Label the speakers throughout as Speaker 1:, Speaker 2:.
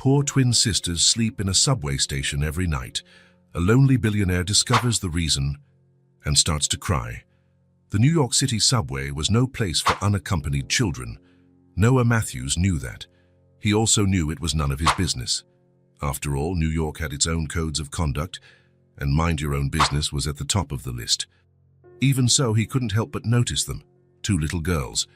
Speaker 1: Poor twin sisters sleep in a subway station every night. A lonely billionaire discovers the reason and starts to cry. The New York City subway was no place for unaccompanied children. Noah Matthews knew that. He also knew it was none of his business. After all, New York had its own codes of conduct, and mind your own business was at the top of the list. Even so, he couldn't help but notice them. Two little girls,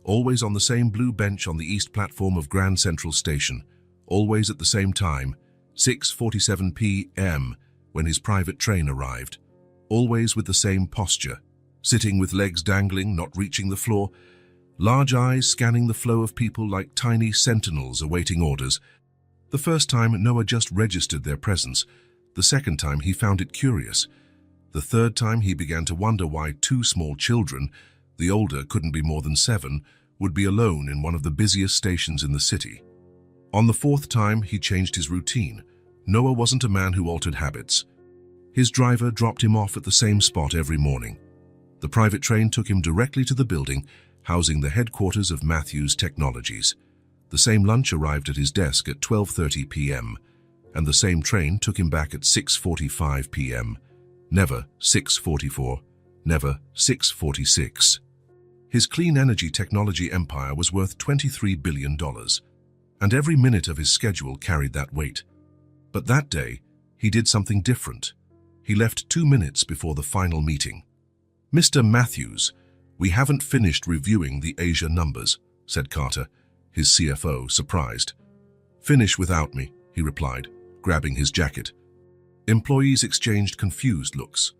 Speaker 1: always on the same blue bench on the east platform of Grand Central Station, always at the same time, 6:47 p.m., when his private train arrived, always with the same posture, sitting with legs dangling, not reaching the floor, large eyes scanning the flow of people like tiny sentinels awaiting orders. The first time, Noah just registered their presence. The second time, he found it curious. The third time, he began to wonder why two small children, the older couldn't be more than 7, would be alone in one of the busiest stations in the city. On the fourth time, he changed his routine. Noah wasn't a man who altered habits. His driver dropped him off at the same spot every morning. The private train took him directly to the building, housing the headquarters of Matthews Technologies. The same lunch arrived at his desk at 12:30 p.m., and the same train took him back at 6:45 p.m. Never 6:44, never 6:46. His clean energy technology empire was worth $23 billion, and every minute of his schedule carried that weight. But that day, he did something different. He left 2 minutes before the final meeting. "Mr. Matthews, we haven't finished reviewing the Asia numbers," said Carter, his CFO, surprised. "Finish without me," he replied, grabbing his jacket. Employees exchanged confused looks.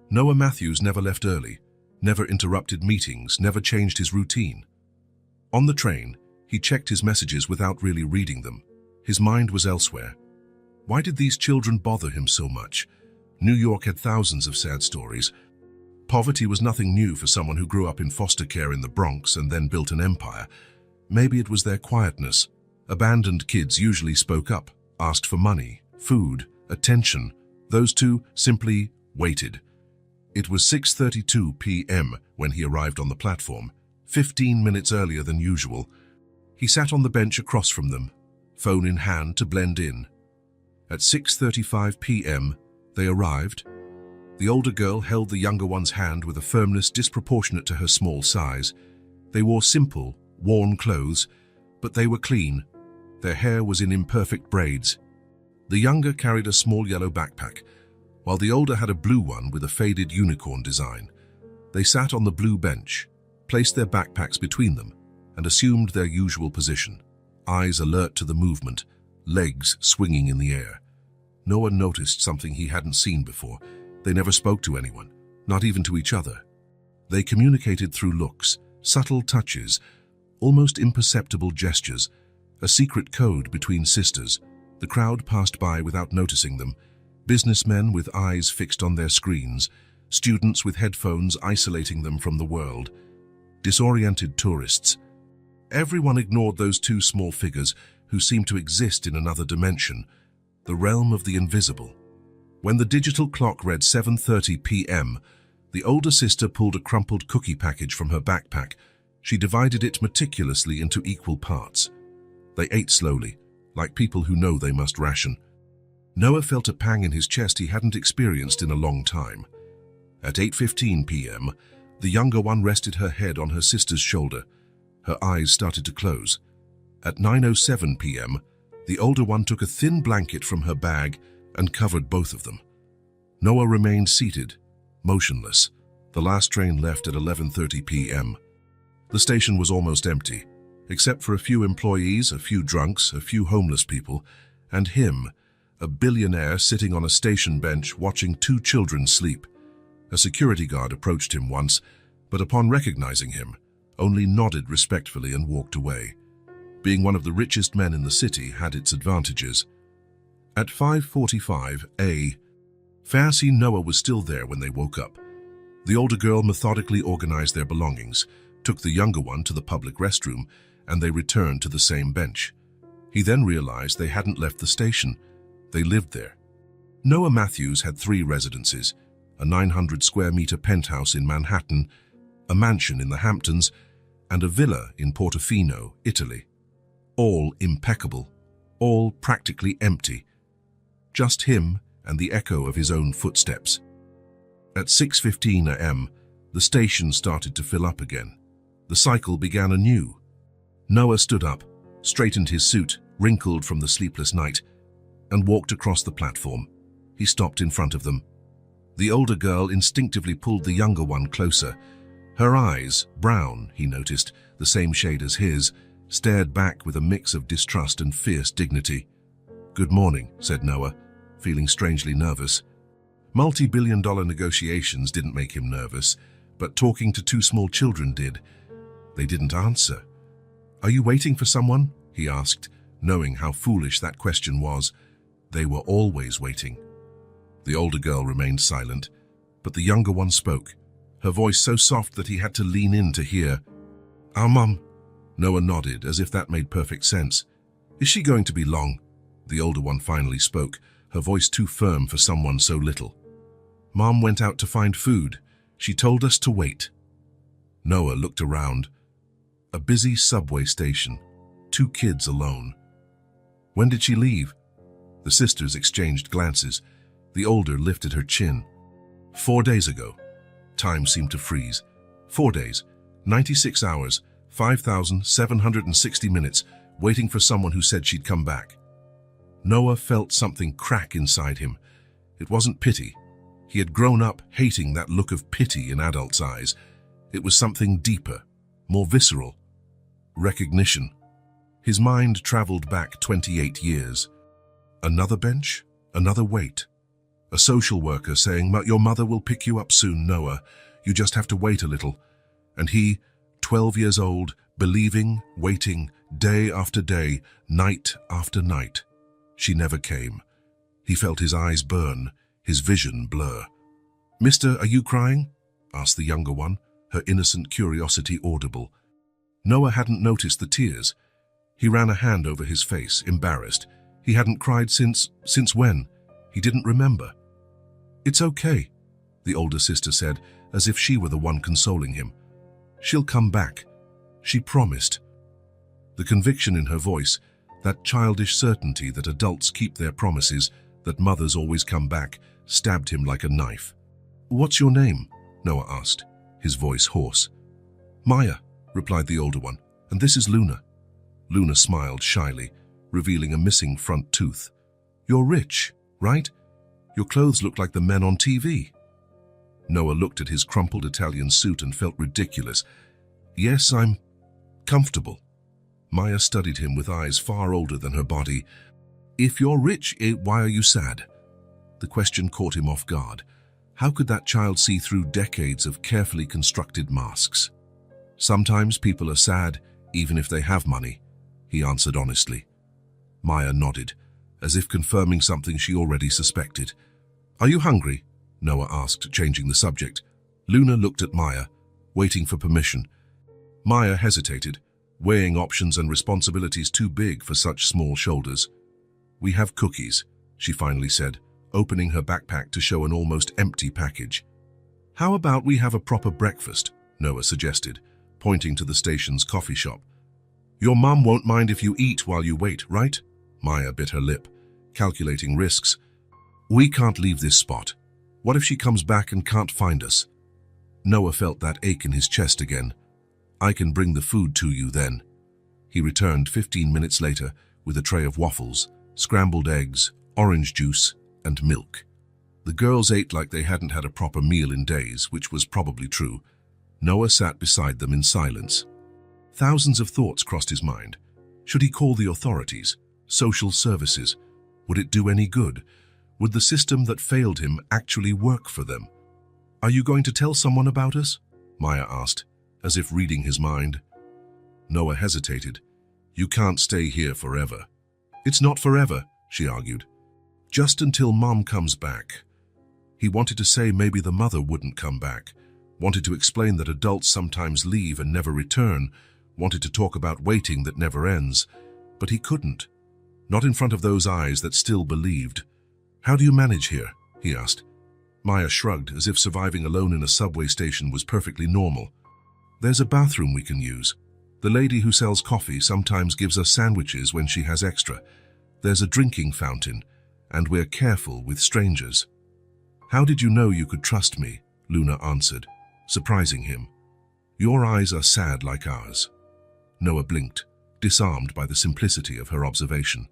Speaker 1: Noah Matthews never left early, never interrupted meetings, never changed his routine. On the train, he checked his messages without really reading them. His mind was elsewhere. Why did these children bother him so much? New York had thousands of sad stories. Poverty was nothing new for someone who grew up in foster care in the Bronx and then built an empire. Maybe it was their quietness. Abandoned kids usually spoke up, asked for money, food, attention. Those two simply waited. It was 6:32 p.m. when he arrived on the platform, 15 minutes earlier than usual. He sat on the bench across from them, phone in hand to blend in. At 6:35 p.m., they arrived. The older girl held the younger one's hand with a firmness disproportionate to her small size. They wore simple, worn clothes, but they were clean. Their hair was in imperfect braids. The younger carried a small yellow backpack, while the older had a blue one with a faded unicorn design. They sat on the blue bench, placed their backpacks between them, and assumed their usual position, eyes alert to the movement, legs swinging in the air. Noah noticed something he hadn't seen before. They never spoke to anyone, not even to each other. They communicated through looks, subtle touches, almost imperceptible gestures, a secret code between sisters. The crowd passed by without noticing them, businessmen with eyes fixed on their screens, students with headphones isolating them from the world, disoriented tourists. Everyone ignored those two small figures who seemed to exist in another dimension, the realm of the invisible. When the digital clock read 7:30 p.m., the older sister pulled a crumpled cookie package from her backpack. She divided it meticulously into equal parts. They ate slowly, like people who know they must ration. Noah felt a pang in his chest he hadn't experienced in a long time. At 8:15 p.m., the younger one rested her head on her sister's shoulder. Her eyes started to close. At 9:07 p.m., the older one took a thin blanket from her bag and covered both of them. Noah remained seated, motionless. The last train left at 11:30 p.m. The station was almost empty, except for a few employees, a few drunks, a few homeless people, and him, a billionaire sitting on a station bench watching two children sleep. A security guard approached him once, but upon recognizing him, only nodded respectfully and walked away. Being one of the richest men in the city had its advantages. At 5:45 a.m., Noah was still there when they woke up. The older girl methodically organized their belongings, took the younger one to the public restroom, and they returned to the same bench. He then realized they hadn't left the station. They lived there. Noah Matthews had 3 residences, a 900-square-meter penthouse in Manhattan, a mansion in the Hamptons, and a villa in Portofino, Italy. All impeccable. all practically empty. Just him and the echo of his own footsteps. At 6:15 a.m., the station started to fill up again. The cycle began anew. Noah stood up, straightened his suit, wrinkled from the sleepless night, and walked across the platform. He stopped in front of them. The older girl instinctively pulled the younger one closer. Her eyes, brown, he noticed, the same shade as his, stared back with a mix of distrust and fierce dignity. "Good morning," said Noah, feeling strangely nervous. Multi-billion-dollar negotiations didn't make him nervous, but talking to two small children did. They didn't answer. "Are you waiting for someone?" he asked, knowing how foolish that question was. They were always waiting. The older girl remained silent, but the younger one spoke, her voice so soft that he had to lean in to hear. "Our Mum." Noah nodded, as if that made perfect sense. "Is she going to be long?" The older one finally spoke, her voice too firm for someone so little. "Mom went out to find food. She told us to wait." Noah looked around. A busy subway station. 2 kids alone. "When did she leave?" The sisters exchanged glances. The older lifted her chin. 4 days ago." Time seemed to freeze. 4 days, 96 hours, 5,760 minutes, waiting for someone who said she'd come back. Noah felt something crack inside him. It wasn't pity. He had grown up hating that look of pity in adults' eyes. It was something deeper, more visceral. Recognition. His mind traveled back 28 years. Another bench, another wait. A social worker saying, "Your mother will pick you up soon, Noah. You just have to wait a little." And he, 12 years old, believing, waiting, day after day, night after night. She never came. He felt his eyes burn, his vision blur. "Mister, are you crying?" asked the younger one, her innocent curiosity audible. Noah hadn't noticed the tears. He ran a hand over his face, embarrassed. He hadn't cried since when? He didn't remember. "It's okay," the older sister said, as if she were the one consoling him. "She'll come back. She promised." The conviction in her voice, that childish certainty that adults keep their promises, that mothers always come back, stabbed him like a knife. "What's your name?" Noah asked, his voice hoarse. "Maya," replied the older one, "and this is Luna." Luna smiled shyly, revealing a missing front tooth. "You're rich, right? Your clothes look like the men on TV." Noah looked at his crumpled Italian suit and felt ridiculous. "Yes, I'm comfortable." Maya studied him with eyes far older than her body. "If you're rich, why are you sad?" The question caught him off guard. How could that child see through decades of carefully constructed masks? "Sometimes people are sad, even if they have money," he answered honestly. Maya nodded, as if confirming something she already suspected. "Are you hungry?" Noah asked, changing the subject. Luna looked at Maya, waiting for permission. Maya hesitated, weighing options and responsibilities too big for such small shoulders. "We have cookies," she finally said, opening her backpack to show an almost empty package. "How about we have a proper breakfast?" Noah suggested, pointing to the station's coffee shop. "Your mum won't mind if you eat while you wait, right?" Maya bit her lip, calculating risks. "We can't leave this spot. What if she comes back and can't find us?" Noah felt that ache in his chest again. "I can bring the food to you then." He returned 15 minutes later with a tray of waffles, scrambled eggs, orange juice, and milk. The girls ate like they hadn't had a proper meal in days, which was probably true. Noah sat beside them in silence. Thousands of thoughts crossed his mind. Should he call the authorities? Social services? Would it do any good? Would the system that failed him actually work for them? "Are you going to tell someone about us?" Maya asked, as if reading his mind. Noah hesitated. "You can't stay here forever." "It's not forever," she argued. "Just until Mom comes back." He wanted to say maybe the mother wouldn't come back, wanted to explain that adults sometimes leave and never return, wanted to talk about waiting that never ends, but he couldn't. Not in front of those eyes that still believed. "How do you manage here?" he asked. Maya shrugged, as if surviving alone in a subway station was perfectly normal. "There's a bathroom we can use. The lady who sells coffee sometimes gives us sandwiches when she has extra. There's a drinking fountain, and we're careful with strangers." "How did you know you could trust me?" Luna answered, surprising him. "Your eyes are sad like ours." Noah blinked, disarmed by the simplicity of her observation.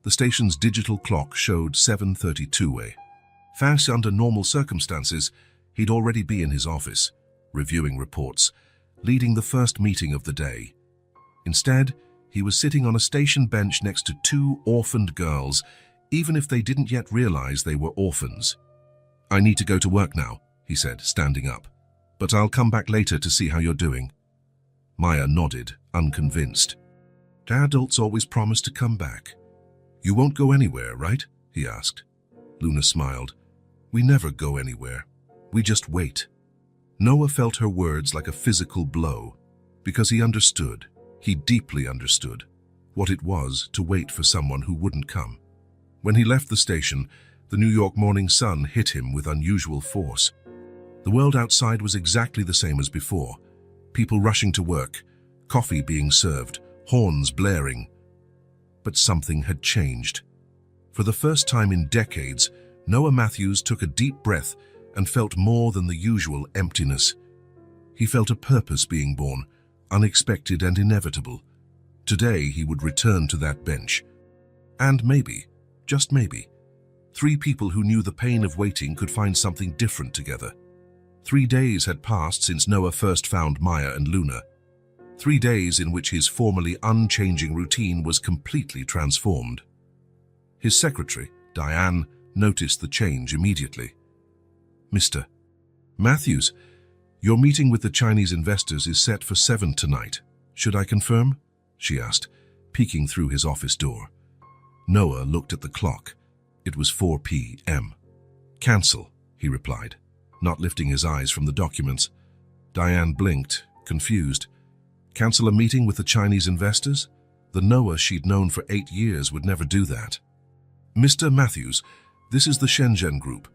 Speaker 1: The station's digital clock showed 7:32 a.m. Fast under normal circumstances, he'd already be in his office, reviewing reports, leading the first meeting of the day. Instead, he was sitting on a station bench next to two orphaned girls, even if they didn't yet realize they were orphans. "I need to go to work now," he said, standing up. "But I'll come back later to see how you're doing." Maya nodded, unconvinced. "Adults always promise to come back." "You won't go anywhere, right?" he asked. Luna smiled. "We never go anywhere. We just wait." Noah felt her words like a physical blow, because he understood, he deeply understood, what it was to wait for someone who wouldn't come. When he left the station, the New York morning sun hit him with unusual force. The world outside was exactly the same as before. People rushing to work, coffee being served, horns blaring. But something had changed. For the first time in decades, Noah Matthews took a deep breath and felt more than the usual emptiness. He felt a purpose being born, unexpected and inevitable. Today he would return to that bench. And maybe, just maybe, 3 people who knew the pain of waiting could find something different together. 3 days had passed since Noah first found Maya and Luna. 3 days in which his formerly unchanging routine was completely transformed. His secretary, Diane, noticed the change immediately. "Mr. Matthews, your meeting with the Chinese investors is set for 7 tonight. Should I confirm?" she asked, peeking through his office door. Noah looked at the clock. It was 4 p.m. "Cancel," he replied, not lifting his eyes from the documents. Diane blinked, confused. Cancel a meeting with the Chinese investors? The Noah she'd known for 8 years would never do that. "Mr. Matthews, this is the Shenzhen Group.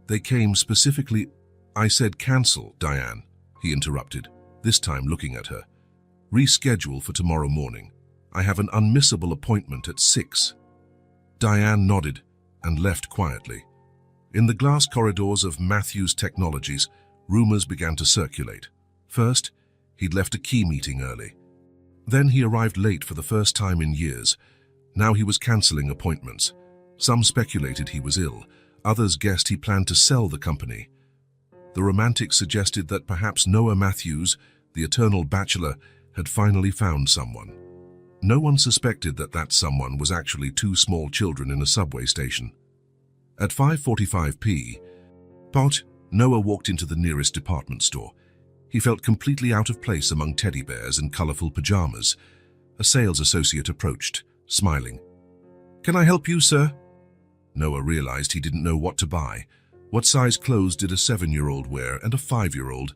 Speaker 1: They came specifically—" "I said cancel, Diane," he interrupted, this time looking at her. "Reschedule for tomorrow morning. I have an unmissable appointment at 6. Diane nodded and left quietly. In the glass corridors of Matthews Technologies, rumors began to circulate. First, he'd left a key meeting early. Then he arrived late for the first time in years. Now he was canceling appointments. Some speculated he was ill. Others guessed he planned to sell the company. The romantics suggested that perhaps Noah Matthews, the eternal bachelor, had finally found someone. No one suspected that that someone was actually 2 small children in a subway station. At 5:45 p.m., Noah walked into the nearest department store. He felt completely out of place among teddy bears and colorful pajamas. A sales associate approached, smiling. "Can I help you, sir?" Noah realized he didn't know what to buy. What size clothes did a 7-year-old wear and a 5-year-old?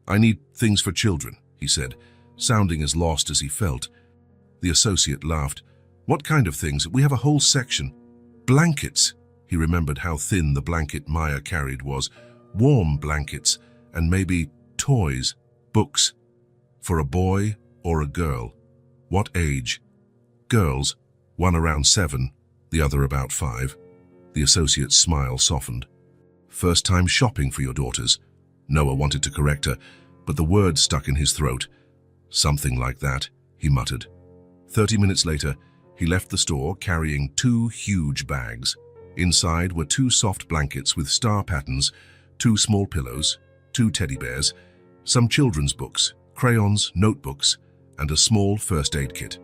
Speaker 1: "I need things for children," he said, sounding as lost as he felt. The associate laughed. "What kind of things? We have a whole section." "Blankets." He remembered how thin the blanket Maya carried was. Warm blankets, and maybe toys, books. For a boy or a girl? What age? Girls, one around 7, the other about 5. The associate's smile softened. "First time shopping for your daughters?" Noah wanted to correct her, but the word stuck in his throat. "Something like that," he muttered. 30 minutes later, he left the store carrying 2 huge bags. Inside were 2 soft blankets with star patterns, 2 small pillows, 2 teddy bears, some children's books, crayons, notebooks, and a small first aid kit.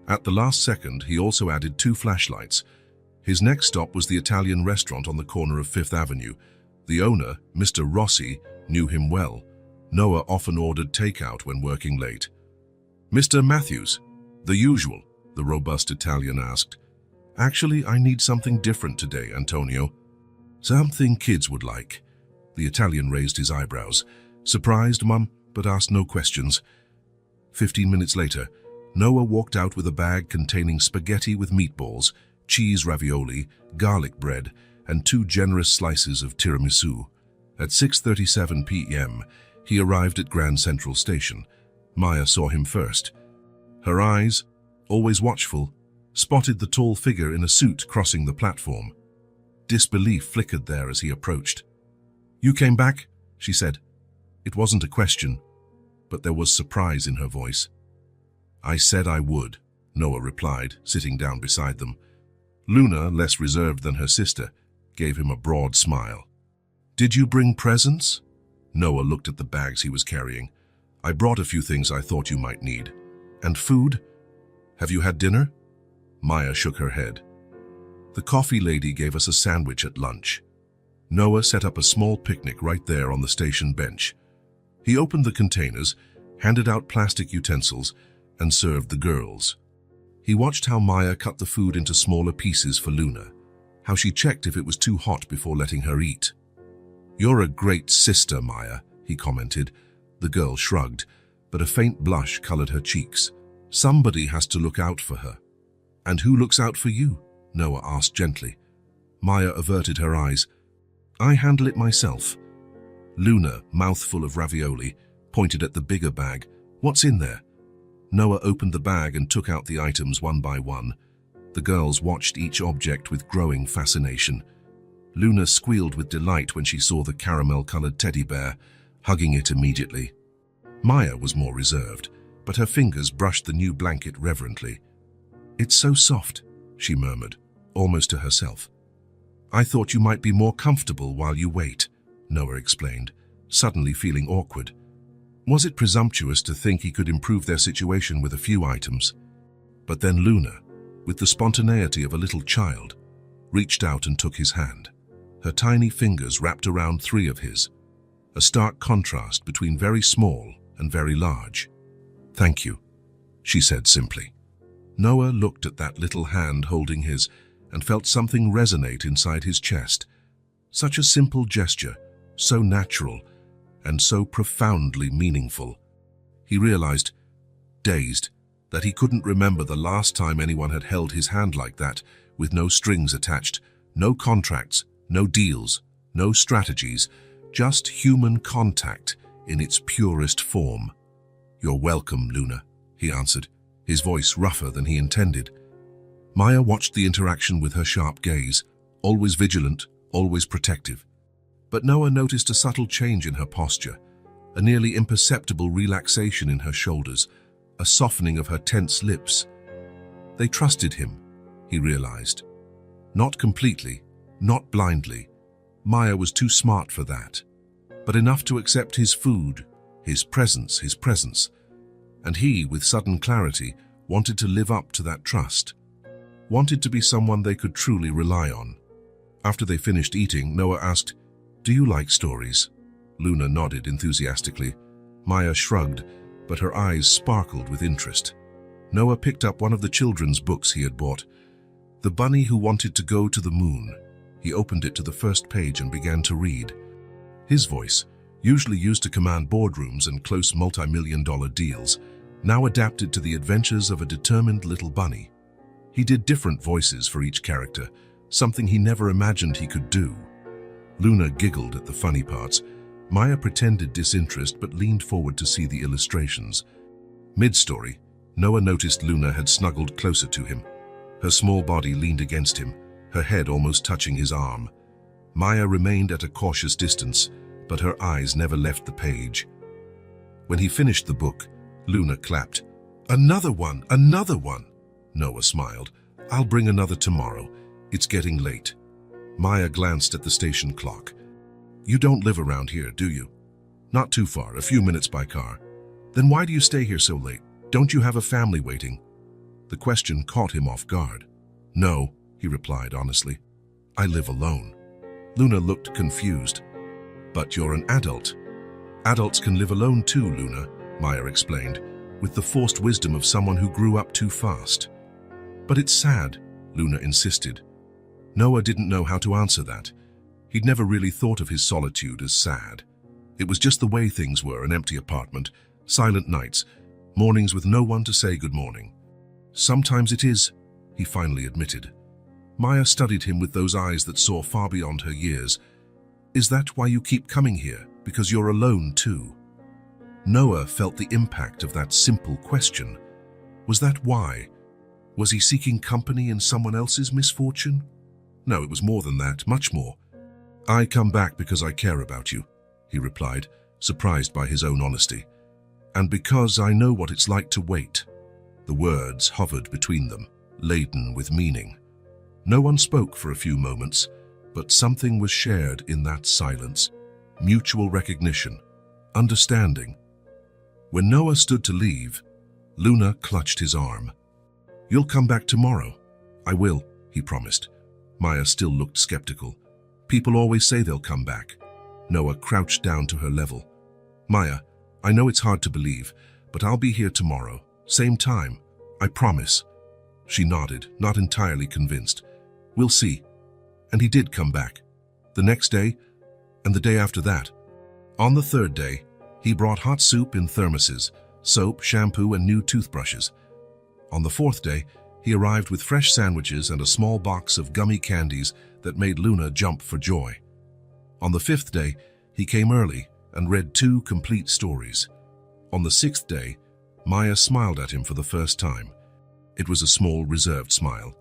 Speaker 1: At the last second, he also added 2 flashlights. His next stop was the Italian restaurant on the corner of 5th Avenue. The owner, Mr. Rossi, knew him well. Noah often ordered takeout when working late. "Mr. Matthews?" "The usual," the robust Italian asked. "Actually, I need something different today, Antonio." "Something kids would like." The Italian raised his eyebrows. "Surprised, Mum, but asked no questions." 15 minutes later, Noah walked out with a bag containing spaghetti with meatballs, cheese ravioli, garlic bread, and 2 generous slices of tiramisu. At 6:37 p.m., he arrived at Grand Central Station. Maya saw him first. Her eyes, always watchful, spotted the tall figure in a suit crossing the platform. Disbelief flickered there as he approached. "You came back?" she said. It wasn't a question, but there was surprise in her voice. "I said I would," Noah replied, sitting down beside them. Luna, less reserved than her sister, gave him a broad smile. "Did you bring presents?" Noah looked at the bags he was carrying. "I brought a few things I thought you might need. And food? Have you had dinner?" Maya shook her head. "The coffee lady gave us a sandwich at lunch." Noah set up a small picnic right there on the station bench. He opened the containers, handed out plastic utensils, and served the girls. He watched how Maya cut the food into smaller pieces for Luna, how she checked if it was too hot before letting her eat. "You're a great sister, Maya," he commented. The girl shrugged, but a faint blush colored her cheeks. "Somebody has to look out for her." "And who looks out for you?" Noah asked gently. Maya averted her eyes. "I handle it myself." Luna, mouthful of ravioli, pointed at the bigger bag. "What's in there?" Noah opened the bag and took out the items one by one. The girls watched each object with growing fascination. Luna squealed with delight when she saw the caramel-colored teddy bear, hugging it immediately. Maya was more reserved, but her fingers brushed the new blanket reverently. "It's so soft," she murmured, almost to herself. "I thought you might be more comfortable while you wait," Noah explained, suddenly feeling awkward. Was it presumptuous to think he could improve their situation with a few items? But then Luna, with the spontaneity of a little child, reached out and took his hand. Her tiny fingers wrapped around 3 of his, a stark contrast between very small and very large. "Thank you," she said simply. Noah looked at that little hand holding his and felt something resonate inside his chest. Such a simple gesture, so natural, and so profoundly meaningful. He realized, dazed, that he couldn't remember the last time anyone had held his hand like that, with no strings attached, no contracts, no deals, no strategies, just human contact in its purest form. "You're welcome, Luna," he answered, his voice rougher than he intended. Maya watched the interaction with her sharp gaze, always vigilant, always protective. But Noah noticed a subtle change in her posture, a nearly imperceptible relaxation in her shoulders, a softening of her tense lips. They trusted him, he realized. Not completely, not blindly. Maya was too smart for that, but enough to accept his food, his presence. And he, with sudden clarity, wanted to live up to that trust, wanted to be someone they could truly rely on. After they finished eating, Noah asked, "Do you like stories?" Luna nodded enthusiastically. Maya shrugged, but her eyes sparkled with interest. Noah picked up one of the children's books he had bought, The Bunny Who Wanted to Go to the Moon. He opened it to the first page and began to read. His voice, usually used to command boardrooms and close multi-million-dollar deals, now adapted to the adventures of a determined little bunny. He did different voices for each character, something he never imagined he could do. Luna giggled at the funny parts. Maya pretended disinterest but leaned forward to see the illustrations. Mid-story, Noah noticed Luna had snuggled closer to him. Her small body leaned against him, her head almost touching his arm. Maya remained at a cautious distance, but her eyes never left the page. When he finished the book, Luna clapped. Another one! Noah smiled. "I'll bring another tomorrow. It's getting late." Maya glanced at the station clock. "You don't live around here, do you?" "Not too far, a few minutes by car." "Then why do you stay here so late? Don't you have a family waiting?" The question caught him off guard. "No," he replied honestly. "I live alone." Luna looked confused. "But you're an adult." "Adults can live alone too, Luna," Maya explained, with the forced wisdom of someone who grew up too fast. "But it's sad," Luna insisted. Noah didn't know how to answer that. He'd never really thought of his solitude as sad. It was just the way things were, an empty apartment, silent nights, mornings with no one to say good morning. "Sometimes it is," he finally admitted. Maya studied him with those eyes that saw far beyond her years. "Is that why you keep coming here? Because you're alone too?" Noah felt the impact of that simple question. Was that why? Was he seeking company in someone else's misfortune? No, it was more than that, much more. "I come back because I care about you," he replied, surprised by his own honesty. "And because I know what it's like to wait." The words hovered between them, laden with meaning. No one spoke for a few moments, but something was shared in that silence. Mutual recognition, understanding. When Noah stood to leave, Luna clutched his arm. "You'll come back tomorrow." "I will," he promised. Maya still looked skeptical. "People always say they'll come back." Noah crouched down to her level. "Maya, I know it's hard to believe, but I'll be here tomorrow. Same time. I promise." She nodded, not entirely convinced. "We'll see." And he did come back. The next day, and the day after that. On the third day, he brought hot soup in thermoses, soap, shampoo, and new toothbrushes. On the fourth day, he arrived with fresh sandwiches and a small box of gummy candies that made Luna jump for joy. On the fifth day, he came early and read 2 complete stories. On the sixth day, Maya smiled at him for the first time. It was a small, reserved smile,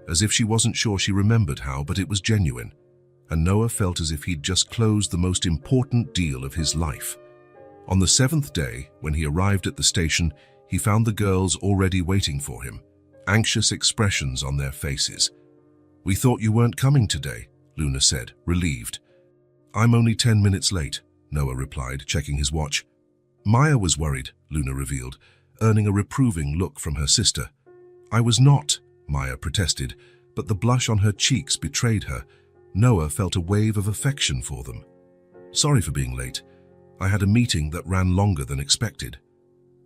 Speaker 1: as if she wasn't sure she remembered how, but it was genuine. And Noah felt as if he'd just closed the most important deal of his life. On the 7th day, when he arrived at the station, he found the girls already waiting for him, anxious expressions on their faces. "We thought you weren't coming today," Luna said, relieved. "I'm only 10 minutes late," Noah replied, checking his watch. Maya was worried, Luna revealed, earning a reproving look from her sister. "I was not," Maya protested, but the blush on her cheeks betrayed her. Noah felt a wave of affection for them. "Sorry for being late. I had a meeting that ran longer than expected."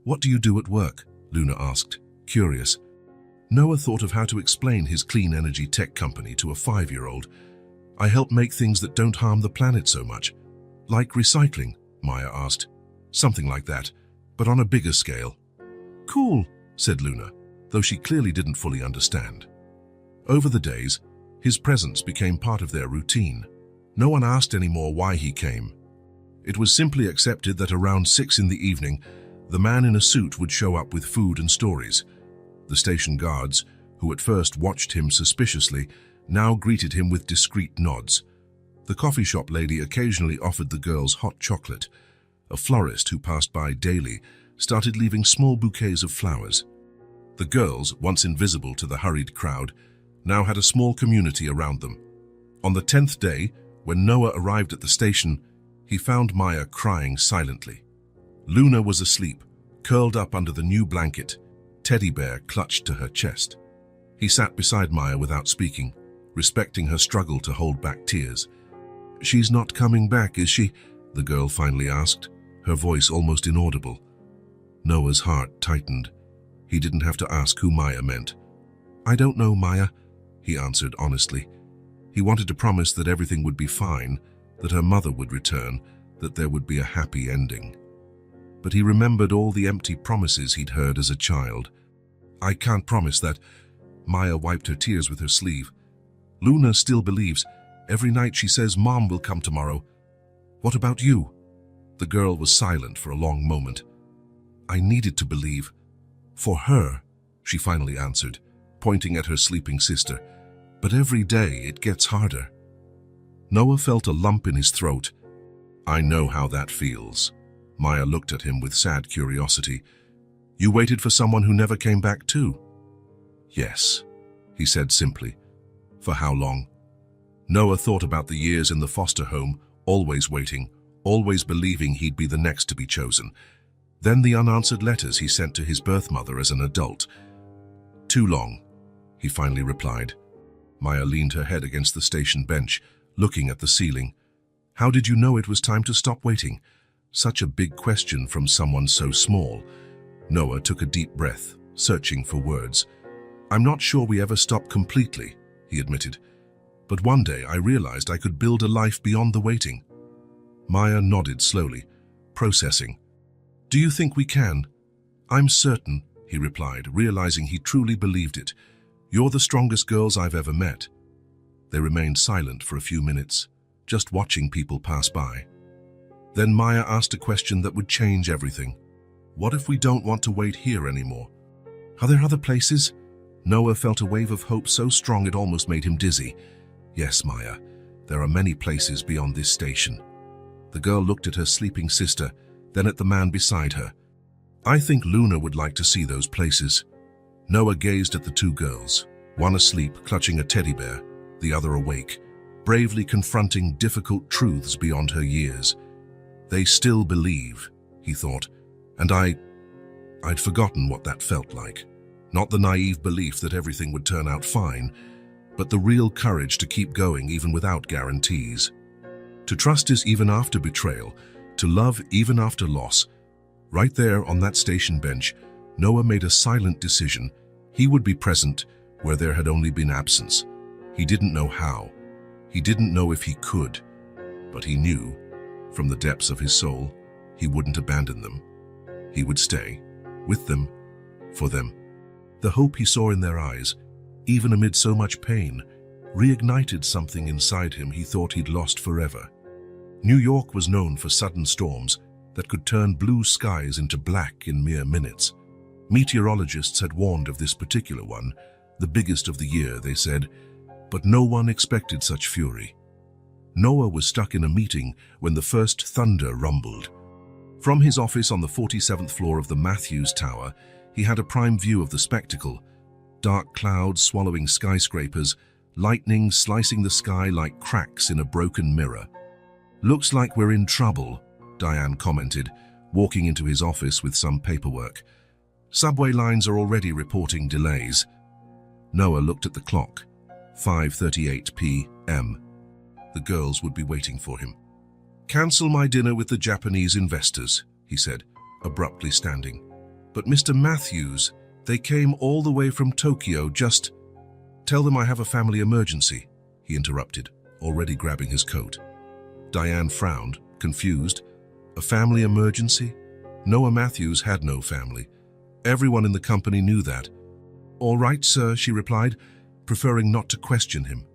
Speaker 1: "What do you do at work?" Luna asked, curious. Noah thought of how to explain his clean energy tech company to a 5-year-old. "I help make things that don't harm the planet so much." "Like recycling?" Maya asked. "Something like that, but on a bigger scale." "Cool," said Luna, though she clearly didn't fully understand. Over the days, his presence became part of their routine. No one asked anymore why he came. It was simply accepted that around 6 in the evening, the man in a suit would show up with food and stories. The station guards, who at first watched him suspiciously, now greeted him with discreet nods. The coffee shop lady occasionally offered the girls hot chocolate. A florist who passed by daily started leaving small bouquets of flowers. The girls, once invisible to the hurried crowd, now had a small community around them. On the 10th day, when Noah arrived at the station, he found Maya crying silently. Luna was asleep, curled up under the new blanket, teddy bear clutched to her chest. He sat beside Maya without speaking, respecting her struggle to hold back tears. "She's not coming back, is she?" the girl finally asked, her voice almost inaudible. Noah's heart tightened. He didn't have to ask who Maya meant. "I don't know, Maya," he answered honestly. He wanted to promise that everything would be fine, that her mother would return, that there would be a happy ending. But he remembered all the empty promises he'd heard as a child. "I can't promise that." Maya wiped her tears with her sleeve. "Luna still believes. Every night she says Mom will come tomorrow. What about you?" The girl was silent for a long moment. "I needed to believe. For her," she finally answered, pointing at her sleeping sister. "But every day it gets harder." Noah felt a lump in his throat. "I know how that feels." Maya looked at him with sad curiosity. "You waited for someone who never came back too?" "Yes," he said simply. "For how long?" Noah thought about the years in the foster home, always waiting, always believing he'd be the next to be chosen. Then the unanswered letters he sent to his birth mother as an adult. "Too long," he finally replied. Maya leaned her head against the station bench, looking at the ceiling. "How did you know it was time to stop waiting?" Such a big question from someone so small. Noah took a deep breath, searching for words. "I'm not sure we ever stopped completely," he admitted. "But one day I realized I could build a life beyond the waiting." Maya nodded slowly, processing. "Do you think we can?" "I'm certain," he replied, realizing he truly believed it. "You're the strongest girls I've ever met." They remained silent for a few minutes, just watching people pass by. Then Maya asked a question that would change everything. "What if we don't want to wait here anymore? Are there other places?" Noah felt a wave of hope so strong it almost made him dizzy. Yes, Maya, there are many places beyond this station. The girl looked at her sleeping sister, then at the man beside her. I think Luna would like to see those places. Noah gazed at the two girls, one asleep, clutching a teddy bear, the other awake, bravely confronting difficult truths beyond her years. They still believe, he thought, and I'd forgotten what that felt like. Not the naive belief that everything would turn out fine, but the real courage to keep going even without guarantees. To trust is even after betrayal, to love even after loss. Right there on that station bench, Noah made a silent decision. He would be present where there had only been absence. He didn't know how. He didn't know if he could. But he knew, from the depths of his soul, he wouldn't abandon them. He would stay, with them, for them. The hope he saw in their eyes, even amid so much pain, reignited something inside him he thought he'd lost forever. New York was known for sudden storms that could turn blue skies into black in mere minutes. Meteorologists had warned of this particular one, the biggest of the year, they said, but no one expected such fury. Noah was stuck in a meeting when the first thunder rumbled. From his office on the 47th floor of the Matthews Tower, he had a prime view of the spectacle. Dark clouds swallowing skyscrapers, lightning slicing the sky like cracks in a broken mirror. "Looks like we're in trouble," Diane commented, walking into his office with some paperwork. "Subway lines are already reporting delays." Noah looked at the clock. 5:38 p.m. The girls would be waiting for him. "Cancel my dinner with the Japanese investors," he said, abruptly standing. "But Mr. Matthews, they came all the way from Tokyo just—" "Tell them I have a family emergency," he interrupted, already grabbing his coat. Diane frowned, confused. A family emergency? Noah Matthews had no family. Everyone in the company knew that. "All right, sir," she replied, preferring not to question him.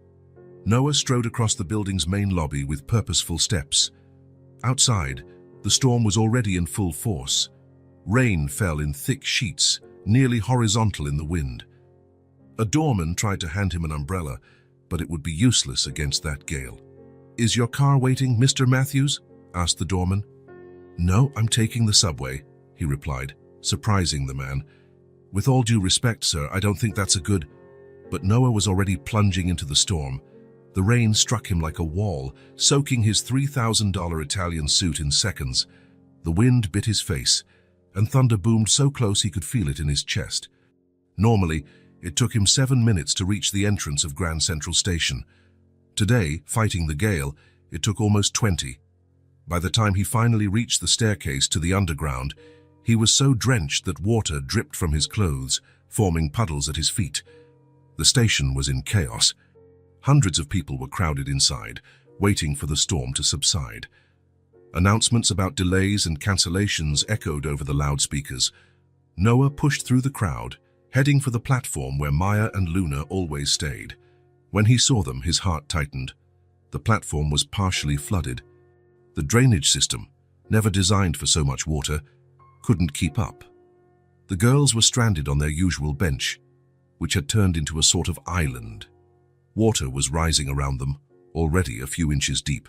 Speaker 1: Noah strode across the building's main lobby with purposeful steps. Outside, the storm was already in full force. Rain fell in thick sheets, nearly horizontal in the wind. A doorman tried to hand him an umbrella, but it would be useless against that gale. "Is your car waiting, Mr. Matthews?" asked the doorman. "No, I'm taking the subway," he replied, surprising the man. "With all due respect, sir, I don't think that's a good—" But Noah was already plunging into the storm. The rain struck him like a wall, soaking his $3,000 Italian suit in seconds. The wind bit his face, and thunder boomed so close he could feel it in his chest. Normally, it took him 7 minutes to reach the entrance of Grand Central Station. Today, fighting the gale, it took almost 20. By the time he finally reached the staircase to the underground, he was so drenched that water dripped from his clothes, forming puddles at his feet. The station was in chaos. Hundreds of people were crowded inside, waiting for the storm to subside. Announcements about delays and cancellations echoed over the loudspeakers. Noah pushed through the crowd, heading for the platform where Maya and Luna always stayed. When he saw them, his heart tightened. The platform was partially flooded. The drainage system, never designed for so much water, couldn't keep up. The girls were stranded on their usual bench, which had turned into a sort of island. Water was rising around them, already a few inches deep.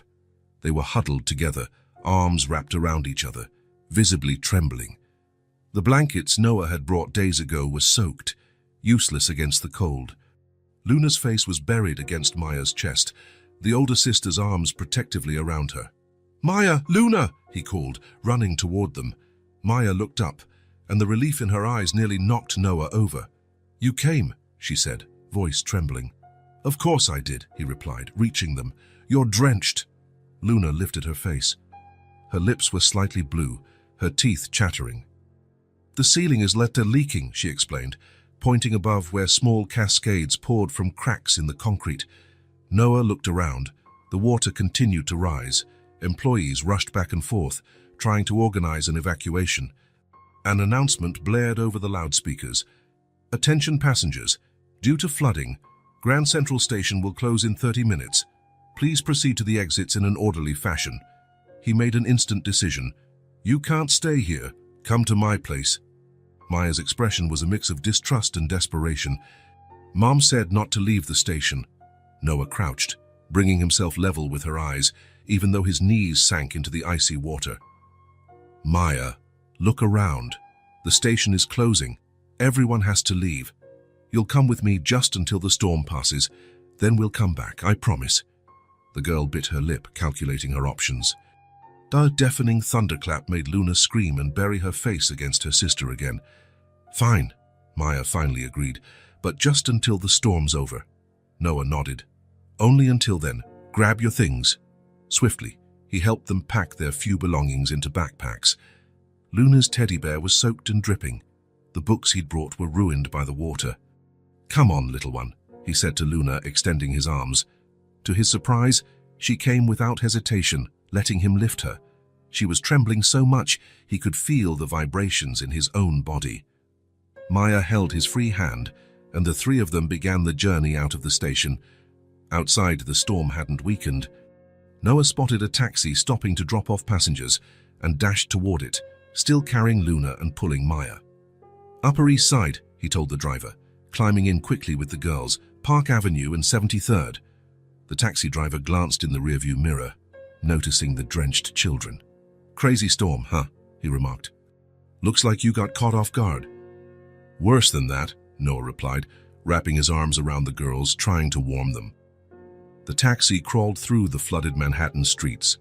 Speaker 1: They were huddled together, arms wrapped around each other, visibly trembling. The blankets Noah had brought days ago were soaked, useless against the cold. Luna's face was buried against Maya's chest, the older sister's arms protectively around her. "Maya! Luna!" he called, running toward them. Maya looked up, and the relief in her eyes nearly knocked Noah over. "You came," she said, voice trembling. "Of course I did," he replied, reaching them. "You're drenched." Luna lifted her face. Her lips were slightly blue, her teeth chattering. "The ceiling is leaking," she explained, pointing above where small cascades poured from cracks in the concrete. Noah looked around. The water continued to rise. Employees rushed back and forth, trying to organize an evacuation. An announcement blared over the loudspeakers. "Attention passengers. Due to flooding, Grand Central Station will close in 30 minutes. Please proceed to the exits in an orderly fashion." He made an instant decision. "You can't stay here. Come to my place." Maya's expression was a mix of distrust and desperation. Mom said not to leave the station. Noah crouched, bringing himself level with her eyes, even though his knees sank into the icy water. Maya, look around. The station is closing. Everyone has to leave. You'll come with me just until the storm passes. Then we'll come back, I promise. The girl bit her lip, calculating her options. A deafening thunderclap made Luna scream and bury her face against her sister again. Fine, Maya finally agreed, but just until the storm's over. Noah nodded. Only until then. Grab your things. Swiftly, he helped them pack their few belongings into backpacks. Luna's teddy bear was soaked and dripping. The books he'd brought were ruined by the water. Come on, little one, he said to Luna, extending his arms. To his surprise, she came without hesitation, letting him lift her. She was trembling so much he could feel the vibrations in his own body. Maya held his free hand, and the three of them began the journey out of the station. Outside, the storm hadn't weakened. Noah spotted a taxi stopping to drop off passengers and dashed toward it, still carrying Luna and pulling Maya. Upper East Side, he told the driver, climbing in quickly with the girls, Park Avenue and 73rd. The taxi driver glanced in the rearview mirror, noticing the drenched children. Crazy storm, huh? He remarked. Looks like you got caught off guard. Worse than that, Noah replied, wrapping his arms around the girls, trying to warm them. The taxi crawled through the flooded Manhattan streets.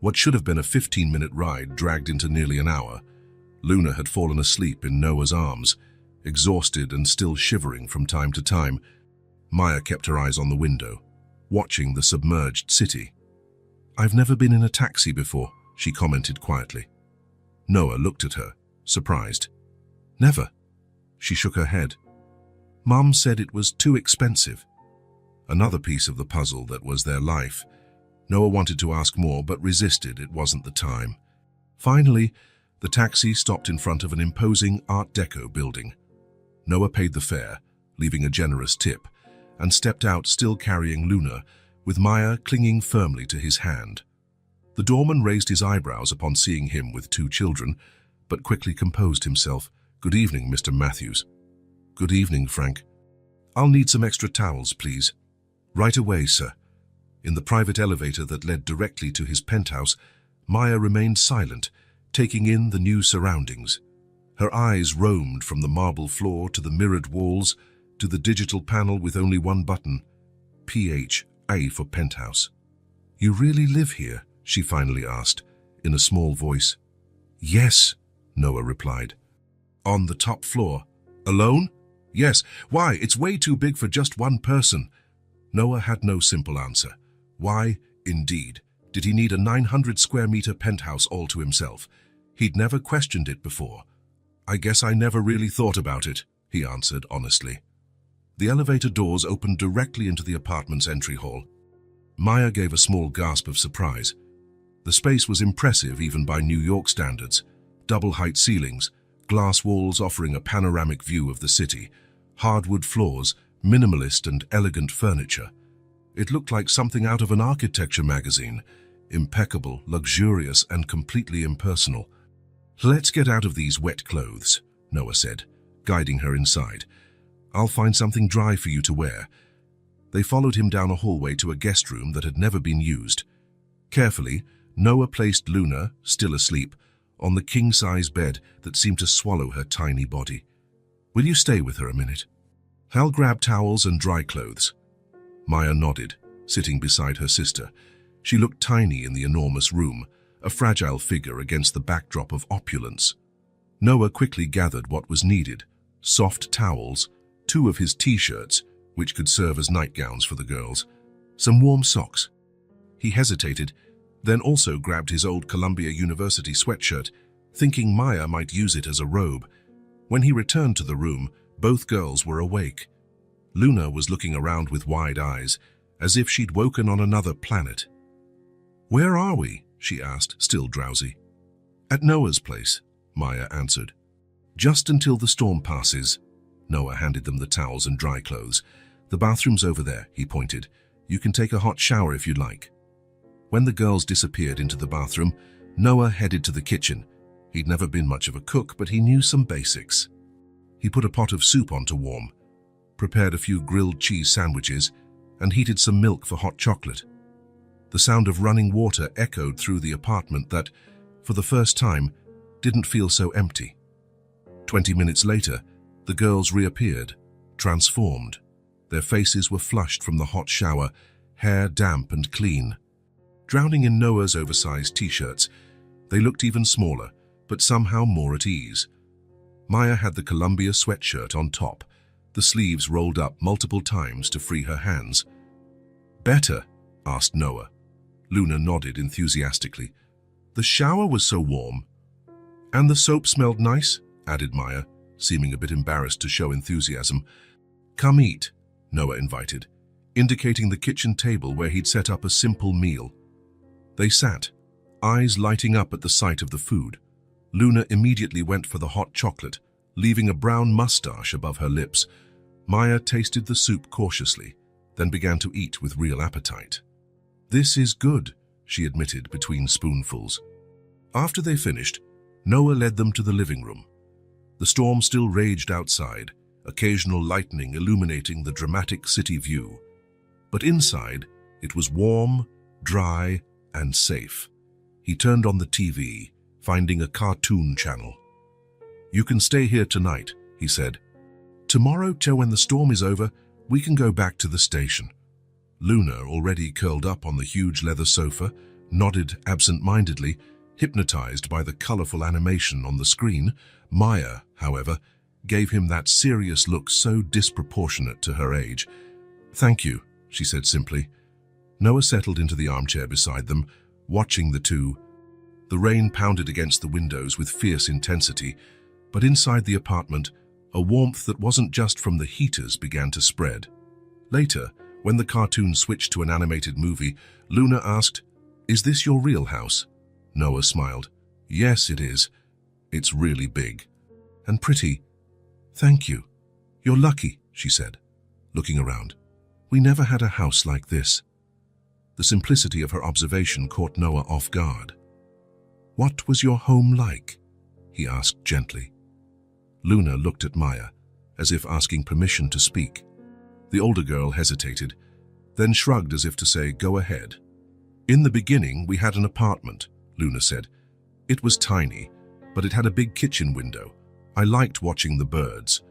Speaker 1: What should have been a 15-minute ride dragged into nearly an hour. Luna had fallen asleep in Noah's arms, exhausted and still shivering from time to time. Maya kept her eyes on the window, watching the submerged city. I've never been in a taxi before, she commented quietly. Noah looked at her, surprised. Never. She shook her head. Mom said it was too expensive. Another piece of the puzzle that was their life. Noah wanted to ask more, but resisted. It wasn't the time. Finally, the taxi stopped in front of an imposing Art Deco building. Noah paid the fare, leaving a generous tip, and stepped out still carrying Luna, with Maya clinging firmly to his hand. The doorman raised his eyebrows upon seeing him with two children, but quickly composed himself. Good evening, Mr. Matthews. Good evening, Frank. I'll need some extra towels, please. Right away, sir. In the private elevator that led directly to his penthouse, Maya remained silent, taking in the new surroundings. Her eyes roamed from the marble floor to the mirrored walls to the digital panel with only one button, PHA for penthouse. You really live here? She finally asked, in a small voice. Yes, Noah replied. On the top floor. Alone? Yes. Why? It's way too big for just one person. Noah had no simple answer. Why, indeed, did he need a 900-square-meter penthouse all to himself? He'd never questioned it before. I guess I never really thought about it, he answered honestly. The elevator doors opened directly into the apartment's entry hall. Maya gave a small gasp of surprise. The space was impressive even by New York standards. Double-height ceilings, glass walls offering a panoramic view of the city, hardwood floors, minimalist and elegant furniture. It looked like something out of an architecture magazine, impeccable, luxurious, and completely impersonal. Let's get out of these wet clothes, Noah said, guiding her inside. I'll find something dry for you to wear. They followed him down a hallway to a guest room that had never been used. Carefully, Noah placed Luna, still asleep, on the king-size bed that seemed to swallow her tiny body. Will you stay with her a minute? I'll grab towels and dry clothes. Maya nodded, sitting beside her sister. She looked tiny in the enormous room, a fragile figure against the backdrop of opulence. Noah quickly gathered what was needed: soft towels, 2 of his t-shirts, which could serve as nightgowns for the girls, some warm socks. He hesitated, then also grabbed his old Columbia University sweatshirt, thinking Maya might use it as a robe. When he returned to the room, both girls were awake. Luna was looking around with wide eyes, as if she'd woken on another planet. Where are we? She asked, still drowsy. At Noah's place, Maya answered. Just until the storm passes. Noah handed them the towels and dry clothes. The bathroom's over there, he pointed. You can take a hot shower if you'd like. When the girls disappeared into the bathroom, Noah headed to the kitchen. He'd never been much of a cook, but he knew some basics. He put a pot of soup on to warm. prepared a few grilled cheese sandwiches, and heated some milk for hot chocolate. The sound of running water echoed through the apartment that, for the first time, didn't feel so empty. 20 minutes later, the girls reappeared, transformed. Their faces were flushed from the hot shower, hair damp and clean. Drowning in Noah's oversized t-shirts, they looked even smaller, but somehow more at ease. Maya had the Columbia sweatshirt on top, the sleeves rolled up multiple times to free her hands. "Better?" asked Noah. Luna nodded enthusiastically. "The shower was so warm." "And the soap smelled nice," added Maya, seeming a bit embarrassed to show enthusiasm. "Come eat," Noah invited, indicating the kitchen table where he'd set up a simple meal. They sat, eyes lighting up at the sight of the food. Luna immediately went for the hot chocolate, leaving a brown mustache above her lips. Maya tasted the soup cautiously, then began to eat with real appetite. "This is good," she admitted between spoonfuls. After they finished, Noah led them to the living room. The storm still raged outside, occasional lightning illuminating the dramatic city view. But inside, it was warm, dry, and safe. He turned on the TV, finding a cartoon channel. "You can stay here tonight," he said. "Tomorrow, when the storm is over, we can go back to the station." Luna, already curled up on the huge leather sofa, nodded absent-mindedly, hypnotized by the colorful animation on the screen. Maya, however, gave him that serious look so disproportionate to her age. "Thank you," she said simply. Noah settled into the armchair beside them, watching the two. The rain pounded against the windows with fierce intensity, but inside the apartment, a warmth that wasn't just from the heaters began to spread. Later, when the cartoon switched to an animated movie, Luna asked, "Is this your real house?" Noah smiled. "Yes, it is. It's really big. And pretty." "Thank you. You're lucky," she said, looking around. "We never had a house like this." The simplicity of her observation caught Noah off guard. "What was your home like?" he asked gently. Luna looked at Maya, as if asking permission to speak. The older girl hesitated, then shrugged as if to say, "Go ahead." "In the beginning, we had an apartment," Luna said. "It was tiny, but it had a big kitchen window. I liked watching the birds.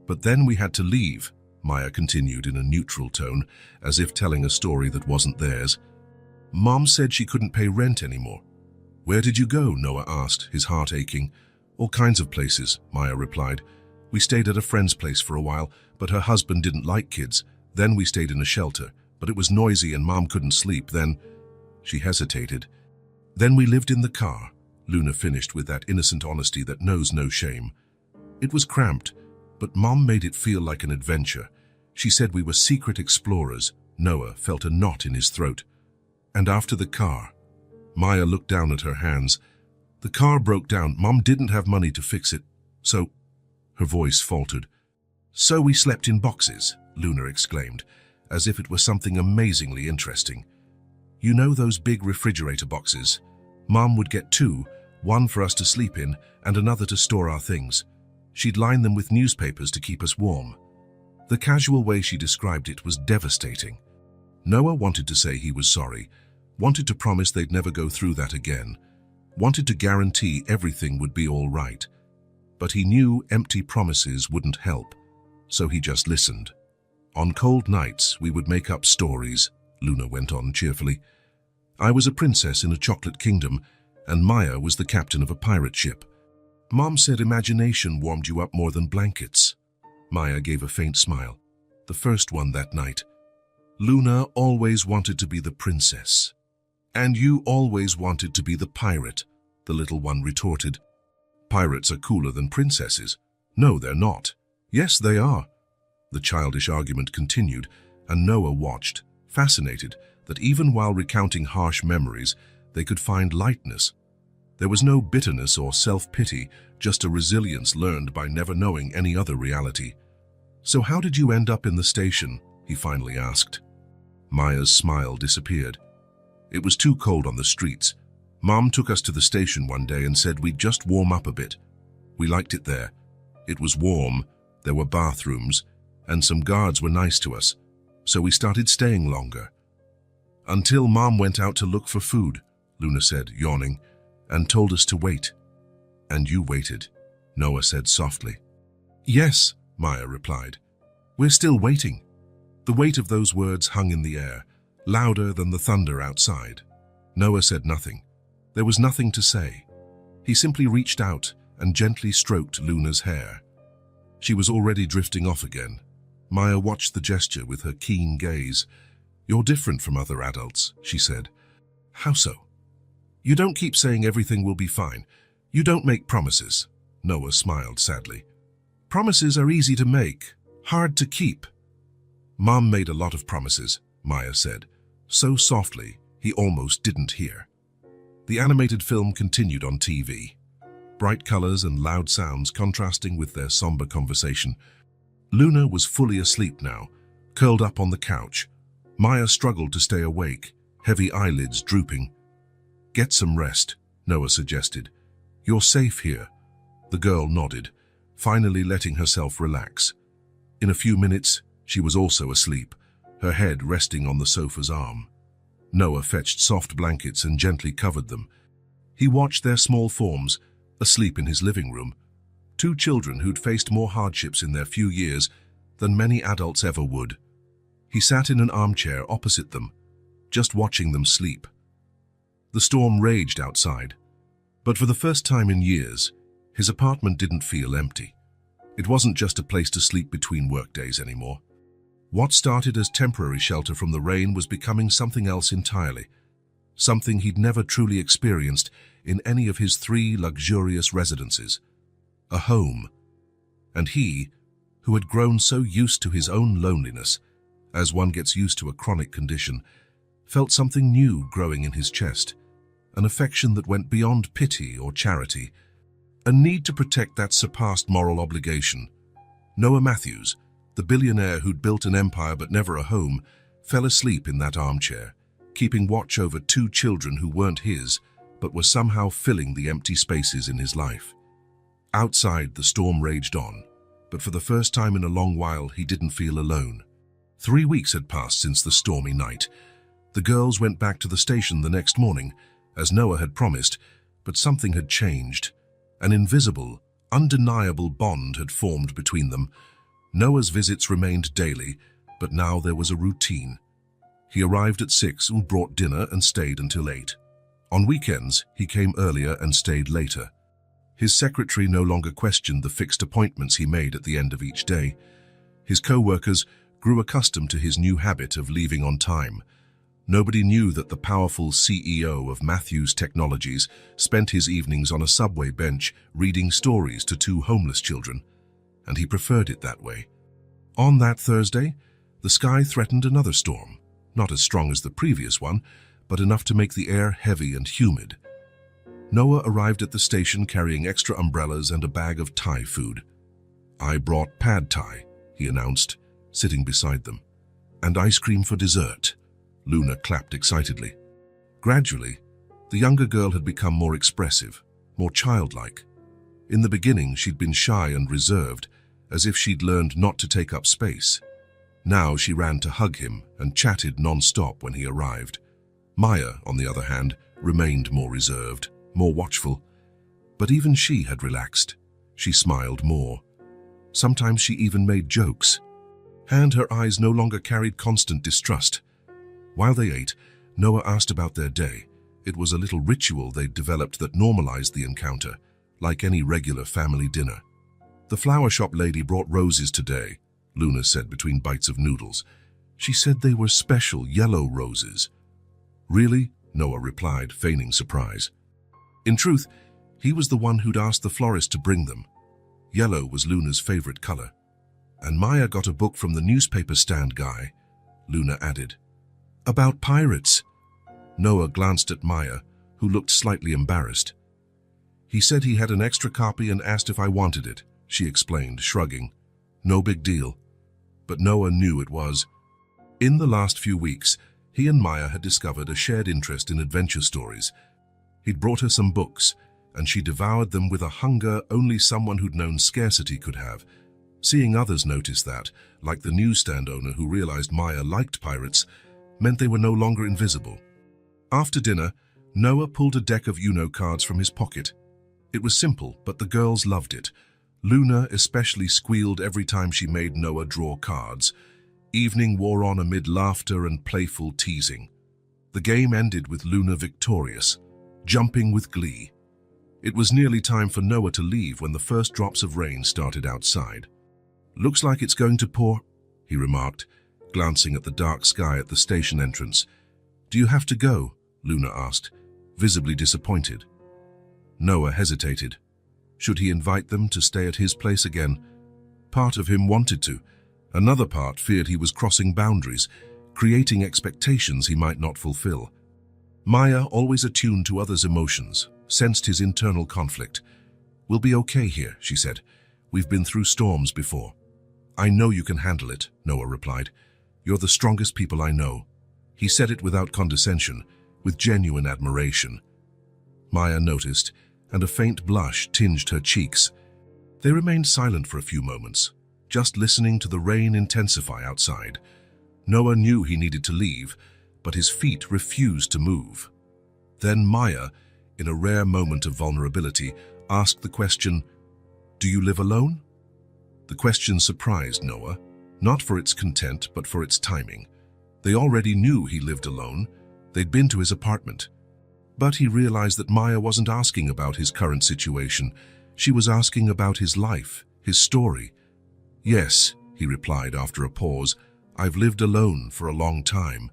Speaker 1: But then we had to leave," Maya continued in a neutral tone, as if telling a story that wasn't theirs. "Mom said she couldn't pay rent anymore." "Where did you go?" Noah asked, his heart aching. "All kinds of places," Maya replied. "We stayed at a friend's place for a while, but her husband didn't like kids. Then we stayed in a shelter, but it was noisy and Mom couldn't sleep. Then..." She hesitated. "Then we lived in the car," Luna finished with that innocent honesty that knows no shame. "It was cramped, but Mom made it feel like an adventure. She said we were secret explorers." Noah felt a knot in his throat. "And after the car..." Maya looked down at her hands. "The car broke down. Mom didn't have money to fix it. So..." Her voice faltered. "So we slept in boxes," Luna exclaimed, as if it were something amazingly interesting. "You know those big refrigerator boxes? Mom would get two, one for us to sleep in and another to store our things. She'd line them with newspapers to keep us warm." The casual way she described it was devastating. Noah wanted to say he was sorry, wanted to promise they'd never go through that again, wanted to guarantee everything would be all right. But he knew empty promises wouldn't help, so he just listened. "On cold nights, we would make up stories," Luna went on cheerfully. "I was a princess in a chocolate kingdom, and Maya was the captain of a pirate ship. Mom said imagination warmed you up more than blankets." Maya gave a faint smile, the first one that night. "Luna always wanted to be the princess. And you always wanted to be the pirate," the little one retorted. "Pirates are cooler than princesses." "No, they're not." "Yes, they are." The childish argument continued, and Noah watched, fascinated that even while recounting harsh memories, they could find lightness. There was no bitterness or self-pity, just a resilience learned by never knowing any other reality. "So how did you end up in the station?" he finally asked. Maya's smile disappeared. "It was too cold on the streets. Mom took us to the station one day and said we'd just warm up a bit. We liked it there. It was warm, there were bathrooms, and some guards were nice to us, so we started staying longer. Until Mom went out to look for food, Luna said, yawning, and told us to wait. And you waited, Noah said softly. Yes, Maya replied. We're still waiting. The weight of those words hung in the air, louder than the thunder outside. Noah said nothing. There was nothing to say. He simply reached out and gently stroked Luna's hair. She was already drifting off again. Maya watched the gesture with her keen gaze. You're different from other adults, she said. How so? You don't keep saying everything will be fine. You don't make promises. Noah smiled sadly. Promises are easy to make, hard to keep. Mom made a lot of promises, Maya said, so softly he almost didn't hear. The animated film continued on TV, bright colors and loud sounds contrasting with their somber conversation. Luna was fully asleep now, curled up on the couch. Maya struggled to stay awake, heavy eyelids drooping. Get some rest, Noah suggested. You're safe here. The girl nodded, finally letting herself relax. In a few minutes, she was also asleep, her head resting on the sofa's arm. Noah fetched soft blankets and gently covered them. He watched their small forms, asleep in his living room. Two children who'd faced more hardships in their few years than many adults ever would. He sat in an armchair opposite them, just watching them sleep. The storm raged outside, but for the first time in years, his apartment didn't feel empty. It wasn't just a place to sleep between workdays anymore. What started as temporary shelter from the rain was becoming something else entirely, something he'd never truly experienced in any of his 3 luxurious residences. A home. And he, who had grown so used to his own loneliness, as one gets used to a chronic condition, felt something new growing in his chest, an affection that went beyond pity or charity, a need to protect that surpassed moral obligation. Noah Matthews, the billionaire who'd built an empire but never a home, fell asleep in that armchair, keeping watch over 2 children who weren't his, but were somehow filling the empty spaces in his life. Outside, the storm raged on, but for the first time in a long while, he didn't feel alone. 3 weeks had passed since the stormy night. The girls went back to the station the next morning, as Noah had promised, but something had changed. An invisible, undeniable bond had formed between them. Noah's visits remained daily, but now there was a routine. He arrived at 6 and brought dinner and stayed until 8. On weekends, he came earlier and stayed later. His secretary no longer questioned the fixed appointments he made at the end of each day. His co-workers grew accustomed to his new habit of leaving on time. Nobody knew that the powerful CEO of Matthews Technologies spent his evenings on a subway bench reading stories to 2 homeless children, and he preferred it that way. On that Thursday, the sky threatened another storm, not as strong as the previous one, but enough to make the air heavy and humid. Noah arrived at the station carrying extra umbrellas and a bag of Thai food. I brought pad Thai, he announced, sitting beside them. And ice cream for dessert. Luna clapped excitedly. Gradually, the younger girl had become more expressive, more childlike. In the beginning, she'd been shy and reserved, as if she'd learned not to take up space. Now she ran to hug him and chatted non-stop when he arrived. Maya, on the other hand, remained more reserved, more watchful. But even she had relaxed. She smiled more. Sometimes she even made jokes. And her eyes no longer carried constant distrust. While they ate, Noah asked about their day. It was a little ritual they'd developed that normalized the encounter, like any regular family dinner. The flower shop lady brought roses today, Luna said between bites of noodles. She said they were special yellow roses. Really? Noah replied, feigning surprise. In truth, he was the one who'd asked the florist to bring them. Yellow was Luna's favorite color. And Maya got a book from the newspaper stand guy, Luna added. About pirates. Noah glanced at Maya, who looked slightly embarrassed. He said he had an extra copy and asked if I wanted it, she explained, shrugging. No big deal. But Noah knew it was. In the last few weeks, he and Maya had discovered a shared interest in adventure stories. He'd brought her some books, and she devoured them with a hunger only someone who'd known scarcity could have. Seeing others notice that, like the newsstand owner who realized Maya liked pirates, meant they were no longer invisible. After dinner, Noah pulled a deck of Uno cards from his pocket. It was simple, but the girls loved it. Luna especially squealed every time she made Noah draw cards. Evening wore on amid laughter and playful teasing. The game ended with Luna victorious, jumping with glee. It was nearly time for Noah to leave when the first drops of rain started outside. "Looks like it's going to pour," he remarked, glancing at the dark sky at the station entrance. "Do you have to go?" Luna asked, visibly disappointed. Noah hesitated. Should he invite them to stay at his place again? Part of him wanted to. Another part feared he was crossing boundaries, creating expectations he might not fulfill. Maya, always attuned to others' emotions, sensed his internal conflict. "We'll be okay here," she said. "We've been through storms before." "I know you can handle it," Noah replied. "You're the strongest people I know." He said it without condescension, with genuine admiration. Maya noticed, and a faint blush tinged her cheeks. They remained silent for a few moments, just listening to the rain intensify outside. Noah knew he needed to leave, but his feet refused to move. Then Maya, in a rare moment of vulnerability, asked the question, "Do you live alone?" The question surprised Noah, not for its content but for its timing. They already knew he lived alone. They'd been to his apartment. But he realized that Maya wasn't asking about his current situation. She was asking about his life, his story. "Yes," he replied after a pause, "I've lived alone for a long time."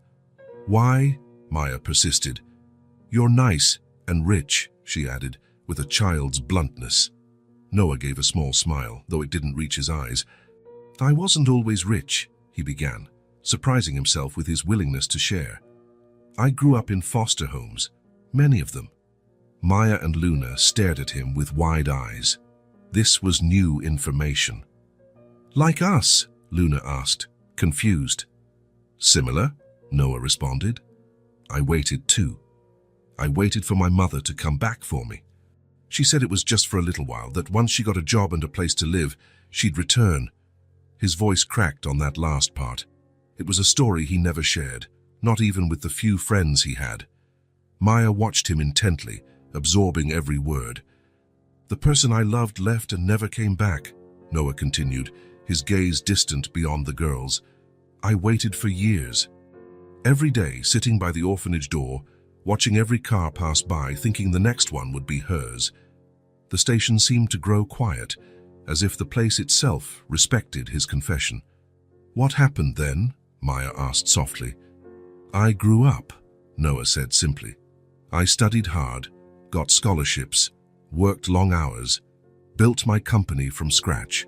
Speaker 1: "Why?" Maya persisted. "You're nice and rich," she added, with a child's bluntness. Noah gave a small smile, though it didn't reach his eyes. "I wasn't always rich," he began, surprising himself with his willingness to share. "I grew up in foster homes, many of them." Maya and Luna stared at him with wide eyes. This was new information. "Like us?" Luna asked, confused. "Similar," Noah responded. "I waited too. I waited for my mother to come back for me. She said it was just for a little while, that once she got a job and a place to live, she'd return." His voice cracked on that last part. It was a story he never shared, not even with the few friends he had. Maya watched him intently, absorbing every word. "The person I loved left and never came back," Noah continued, his gaze distant beyond the girls. "I waited for years. Every day, sitting by the orphanage door, watching every car pass by, thinking the next one would be hers. The station seemed to grow quiet, as if the place itself respected his confession." "What happened then?" Maya asked softly. "I grew up," Noah said simply. "I studied hard, got scholarships, worked long hours, built my company from scratch.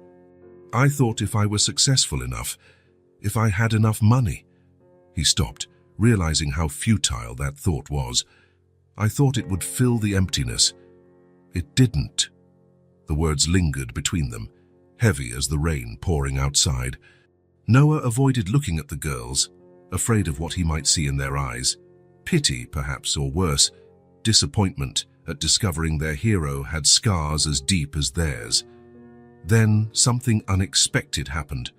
Speaker 1: I thought if I were successful enough, if I had enough money." He stopped, realizing how futile that thought was. "I thought it would fill the emptiness. It didn't." The words lingered between them, heavy as the rain pouring outside. Noah avoided looking at the girls, afraid of what he might see in their eyes. Pity, perhaps, or worse, disappointment at discovering their hero had scars as deep as theirs. Then something unexpected happened.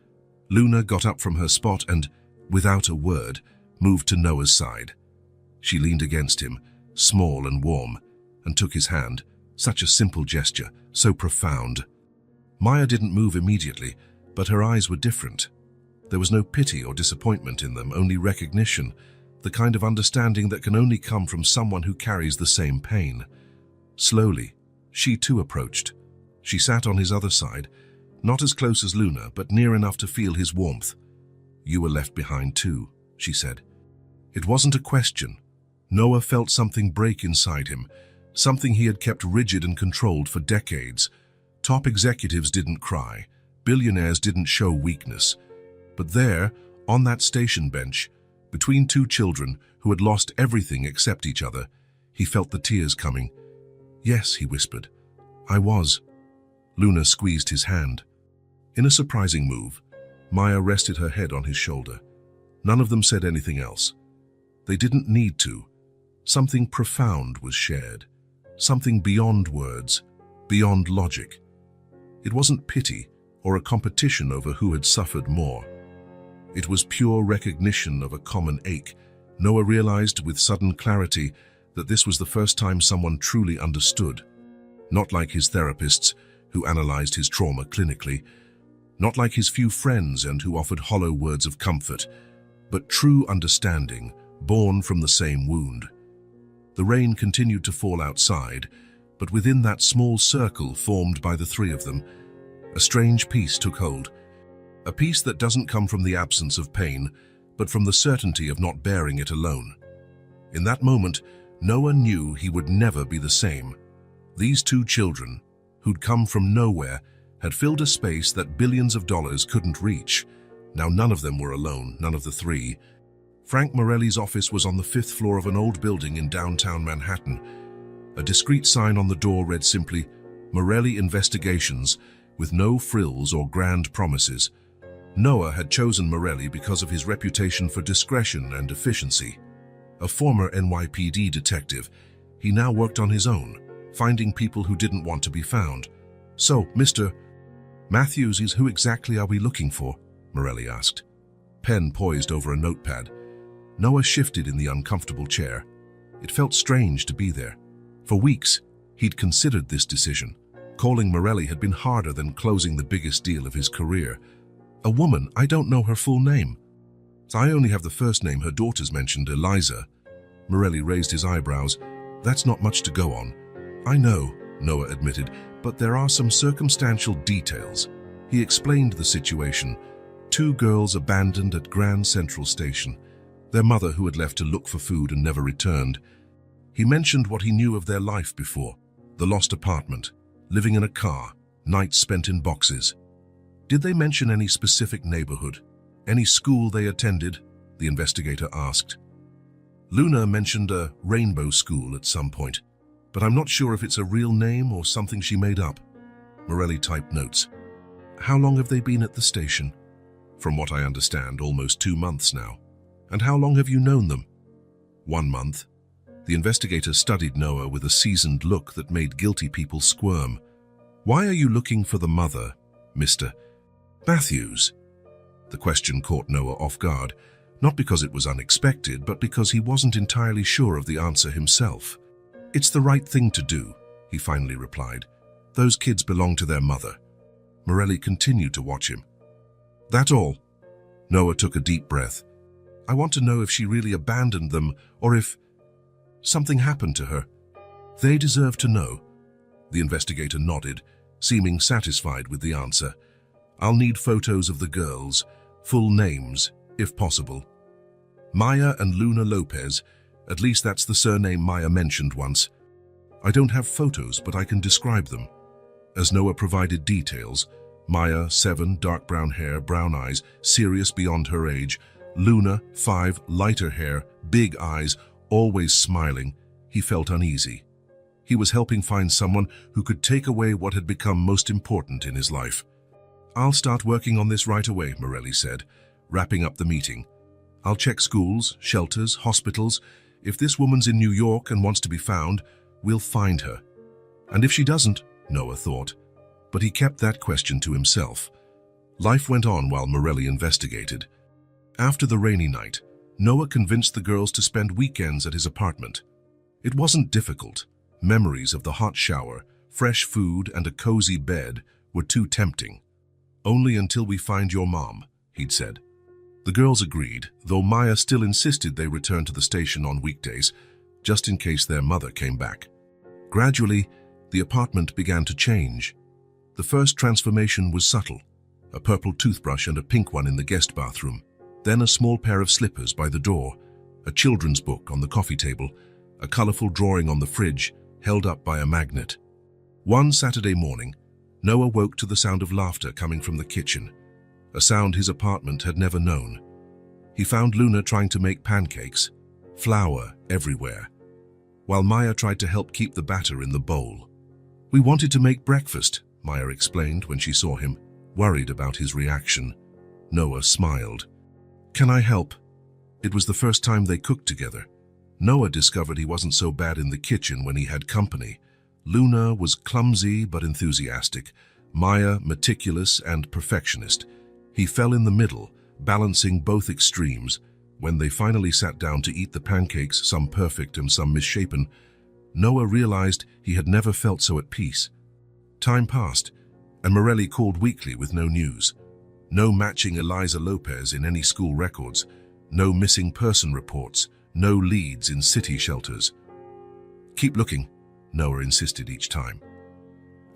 Speaker 1: Luna got up from her spot and, without a word, moved to Noah's side. She leaned against him, small and warm, and took his hand. Such a simple gesture, so profound. Maya didn't move immediately, but her eyes were different. There was no pity or disappointment in them, only recognition, the kind of understanding that can only come from someone who carries the same pain. Slowly, she too approached. She sat on his other side, not as close as Luna, but near enough to feel his warmth. "You were left behind too," she said. It wasn't a question. Noah felt something break inside him, something he had kept rigid and controlled for decades. Top executives didn't cry. Billionaires didn't show weakness. But there, on that station bench, between two children who had lost everything except each other, he felt the tears coming. "Yes," he whispered. "I was." Luna squeezed his hand. In a surprising move, Maya rested her head on his shoulder. None of them said anything else. They didn't need to. Something profound was shared. Something beyond words, beyond logic. It wasn't pity, or a competition over who had suffered more. It was pure recognition of a common ache. Noah realized with sudden clarity that this was the first time someone truly understood. Not like his therapists, who analyzed his trauma clinically, not like his few friends and who offered hollow words of comfort, but true understanding, born from the same wound. The rain continued to fall outside, but within that small circle formed by the three of them, a strange peace took hold. A peace that doesn't come from the absence of pain, but from the certainty of not bearing it alone. In that moment, Noah knew he would never be the same. These two children, who'd come from nowhere, had filled a space that billions of dollars couldn't reach. Now none of them were alone, none of the three. Frank Morelli's office was on the 5th floor of an old building in downtown Manhattan. A discreet sign on the door read simply, "Morelli Investigations," with no frills or grand promises. Noah had chosen Morelli because of his reputation for discretion and efficiency. A former NYPD detective, he now worked on his own, finding people who didn't want to be found. "So, Mr. Matthews, who exactly are we looking for?" Morelli asked. Pen poised over a notepad. Noah shifted in the uncomfortable chair. It felt strange to be there. For weeks, he'd considered this decision. Calling Morelli had been harder than closing the biggest deal of his career. "A woman, I don't know her full name." "I only have the first name her daughters mentioned, Eliza." Morelli raised his eyebrows. "That's not much to go on." "I know," Noah admitted, "but there are some circumstantial details." He explained the situation. Two girls abandoned at Grand Central Station. Their mother who had left to look for food and never returned. He mentioned what he knew of their life before. The lost apartment, living in a car, nights spent in boxes. "Did they mention any specific neighborhood? Any school they attended?" the investigator asked. "Luna mentioned a rainbow school at some point, but I'm not sure if it's a real name or something she made up." Morelli typed notes. "How long have they been at the station?" "From what I understand, almost 2 months now." "And how long have you known them?" 1 month. The investigator studied Noah with a seasoned look that made guilty people squirm. "Why are you looking for the mother, Mr. Matthews?" The question caught Noah off guard, not because it was unexpected, but because he wasn't entirely sure of the answer himself. "It's the right thing to do," he finally replied. "Those kids belong to their mother." Morelli continued to watch him. "That all?" Noah took a deep breath. "I want to know if she really abandoned them or if something happened to her." "They deserve to know." The investigator nodded, seeming satisfied with the answer. "I'll need photos of the girls, full names, if possible. Maya and Luna Lopez, at least that's the surname Maya mentioned once. I don't have photos, but I can describe them." As Noah provided details, Maya, 7, dark brown hair, brown eyes, serious beyond her age. Luna, 5, lighter hair, big eyes, always smiling. He felt uneasy. He was helping find someone who could take away what had become most important in his life. "I'll start working on this right away," Morelli said, wrapping up the meeting. "I'll check schools, shelters, hospitals. If this woman's in New York and wants to be found, we'll find her." And if she doesn't, Noah thought. But he kept that question to himself. Life went on while Morelli investigated. After the rainy night, Noah convinced the girls to spend weekends at his apartment. It wasn't difficult. Memories of the hot shower, fresh food, and a cozy bed were too tempting. "Only until we find your mom," he'd said. The girls agreed, though Maya still insisted they return to the station on weekdays, just in case their mother came back. Gradually, the apartment began to change. The first transformation was subtle, a purple toothbrush and a pink one in the guest bathroom, then a small pair of slippers by the door, a children's book on the coffee table, a colorful drawing on the fridge, held up by a magnet. One Saturday morning, Noah woke to the sound of laughter coming from the kitchen, a sound his apartment had never known. He found Luna trying to make pancakes, flour everywhere, while Maya tried to help keep the batter in the bowl. "We wanted to make breakfast," Maya explained when she saw him, worried about his reaction. Noah smiled. "Can I help?" It was the first time they cooked together. Noah discovered he wasn't so bad in the kitchen when he had company. Luna was clumsy but enthusiastic. Maya, meticulous and perfectionist. He fell in the middle, balancing both extremes. When they finally sat down to eat the pancakes, some perfect and some misshapen, Noah realized he had never felt so at peace. Time passed, and Morelli called weekly with no news. No matching Eliza Lopez in any school records, no missing person reports, no leads in city shelters. "Keep looking," Noah insisted each time.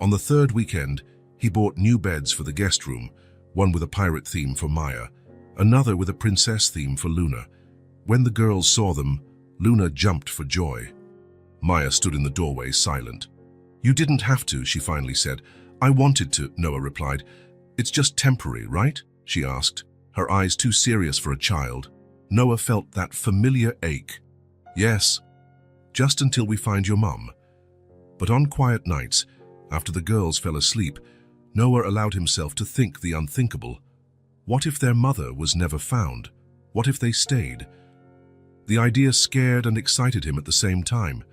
Speaker 1: On the third weekend, he bought new beds for the guest room, one with a pirate theme for Maya, another with a princess theme for Luna. When the girls saw them, Luna jumped for joy. Maya stood in the doorway, silent. "You didn't have to," she finally said. "I wanted to," Noah replied. "It's just temporary, right?" she asked, her eyes too serious for a child. Noah felt that familiar ache. "Yes, just until we find your mum." But on quiet nights, after the girls fell asleep, Noah allowed himself to think the unthinkable. What if their mother was never found? What if they stayed? The idea scared and excited him at the same time.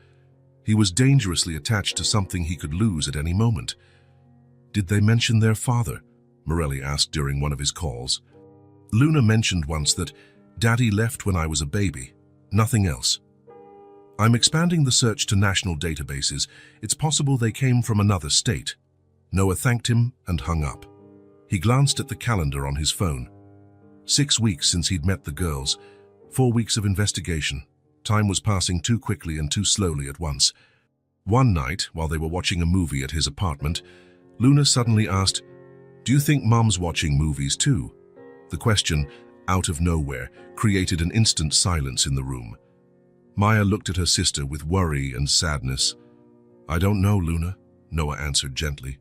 Speaker 1: He was dangerously attached to something he could lose at any moment. "Did they mention their father?" Morelli asked during one of his calls. "Luna mentioned once that Daddy left when I was a baby. Nothing else. I'm expanding the search to national databases. It's possible they came from another state." Noah thanked him and hung up. He glanced at the calendar on his phone. 6 weeks since he'd met the girls. 4 weeks of investigation. Time was passing too quickly and too slowly at once. One night, while they were watching a movie at his apartment, Luna suddenly asked, "Do you think Mum's watching movies too?" The question, out of nowhere, created an instant silence in the room. Maya looked at her sister with worry and sadness. "I don't know, Luna," Noah answered gently.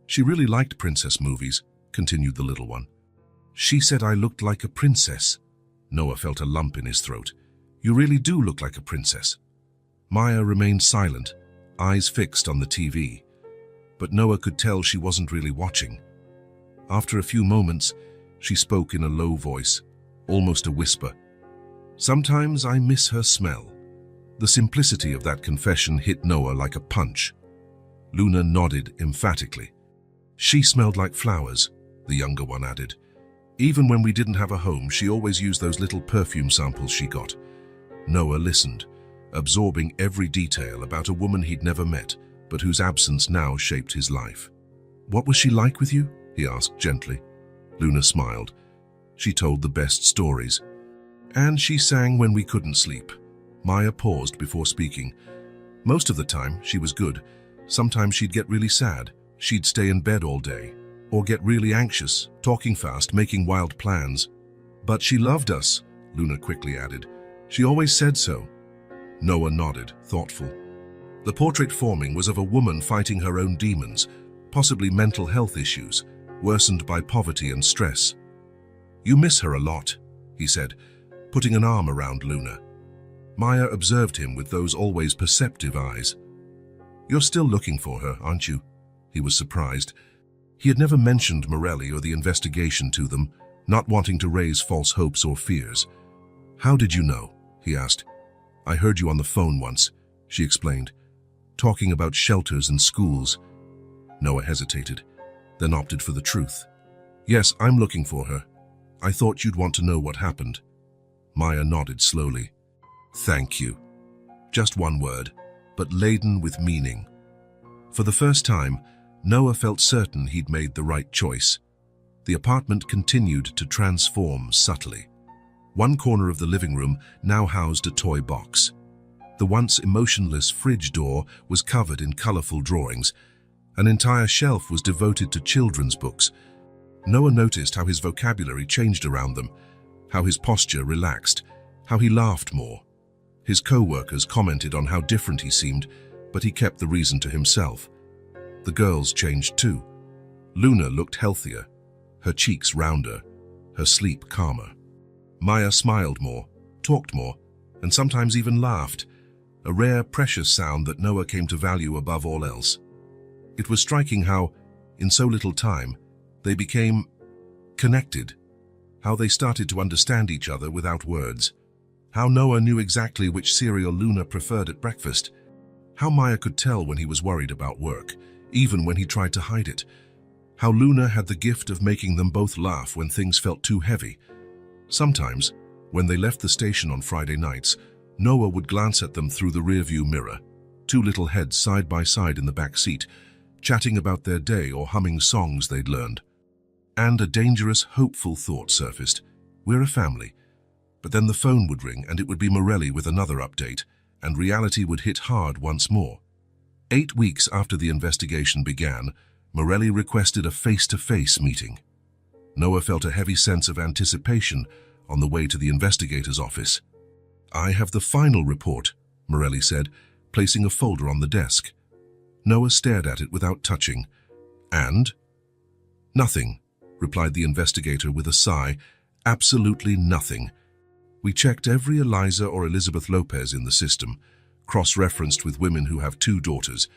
Speaker 1: "She really liked princess movies," continued the little one. "She said I looked like a princess." Noah felt a lump in his throat. "You really do look like a princess." Maya remained silent, eyes fixed on the TV. But Noah could tell she wasn't really watching. After a few moments, she spoke in a low voice, almost a whisper. "Sometimes I miss her smell." The simplicity of that confession hit Noah like a punch. Luna nodded emphatically. "She smelled like flowers," the younger one added. "Even when we didn't have a home, she always used those little perfume samples she got." Noah listened, absorbing every detail about a woman he'd never met, but whose absence now shaped his life. "What was she like with you?" he asked gently. Luna smiled. She told the best stories. "And she sang when we couldn't sleep." Maya paused before speaking. "Most of the time, she was good. Sometimes she'd get really sad. She'd stay in bed all day. Or get really anxious, talking fast, making wild plans. But she loved us," Luna quickly added. "She always said so." Noah nodded, thoughtful. The portrait forming was of a woman fighting her own demons, possibly mental health issues, worsened by poverty and stress. "You miss her a lot," he said, putting an arm around Luna. Maya observed him with those always perceptive eyes. "You're still looking for her, aren't you?" He was surprised. He had never mentioned Morelli or the investigation to them, not wanting to raise false hopes or fears. "How did you know?" he asked. "I heard you on the phone once," she explained, "talking about shelters and schools." Noah hesitated, then opted for the truth. "Yes, I'm looking for her. I thought you'd want to know what happened." Maya nodded slowly. "Thank you." Just one word, but laden with meaning. For the first time, Noah felt certain he'd made the right choice. The apartment continued to transform subtly. One corner of the living room now housed a toy box. The once emotionless fridge door was covered in colorful drawings. An entire shelf was devoted to children's books. Noah noticed how his vocabulary changed around them, how his posture relaxed, how he laughed more. His co-workers commented on how different he seemed, but he kept the reason to himself. The girls changed too. Luna looked healthier, her cheeks rounder, her sleep calmer. Maya smiled more, talked more, and sometimes even laughed, a rare, precious sound that Noah came to value above all else. It was striking how, in so little time, they became connected, how they started to understand each other without words, how Noah knew exactly which cereal Luna preferred at breakfast, how Maya could tell when he was worried about work, even when he tried to hide it. How Luna had the gift of making them both laugh when things felt too heavy. Sometimes, when they left the station on Friday nights, Noah would glance at them through the rearview mirror, two little heads side by side in the back seat, chatting about their day or humming songs they'd learned. And a dangerous, hopeful thought surfaced. We're a family. But then the phone would ring and it would be Morelli with another update, and reality would hit hard once more. 8 weeks after the investigation began, Morelli requested a face-to-face meeting. Noah felt a heavy sense of anticipation on the way to the investigator's office. "I have the final report," Morelli said, placing a folder on the desk. Noah stared at it without touching. "And?" "Nothing," replied the investigator with a sigh. "Absolutely nothing. We checked every Eliza or Elizabeth Lopez in the system, cross-referenced with women who have 2 daughters,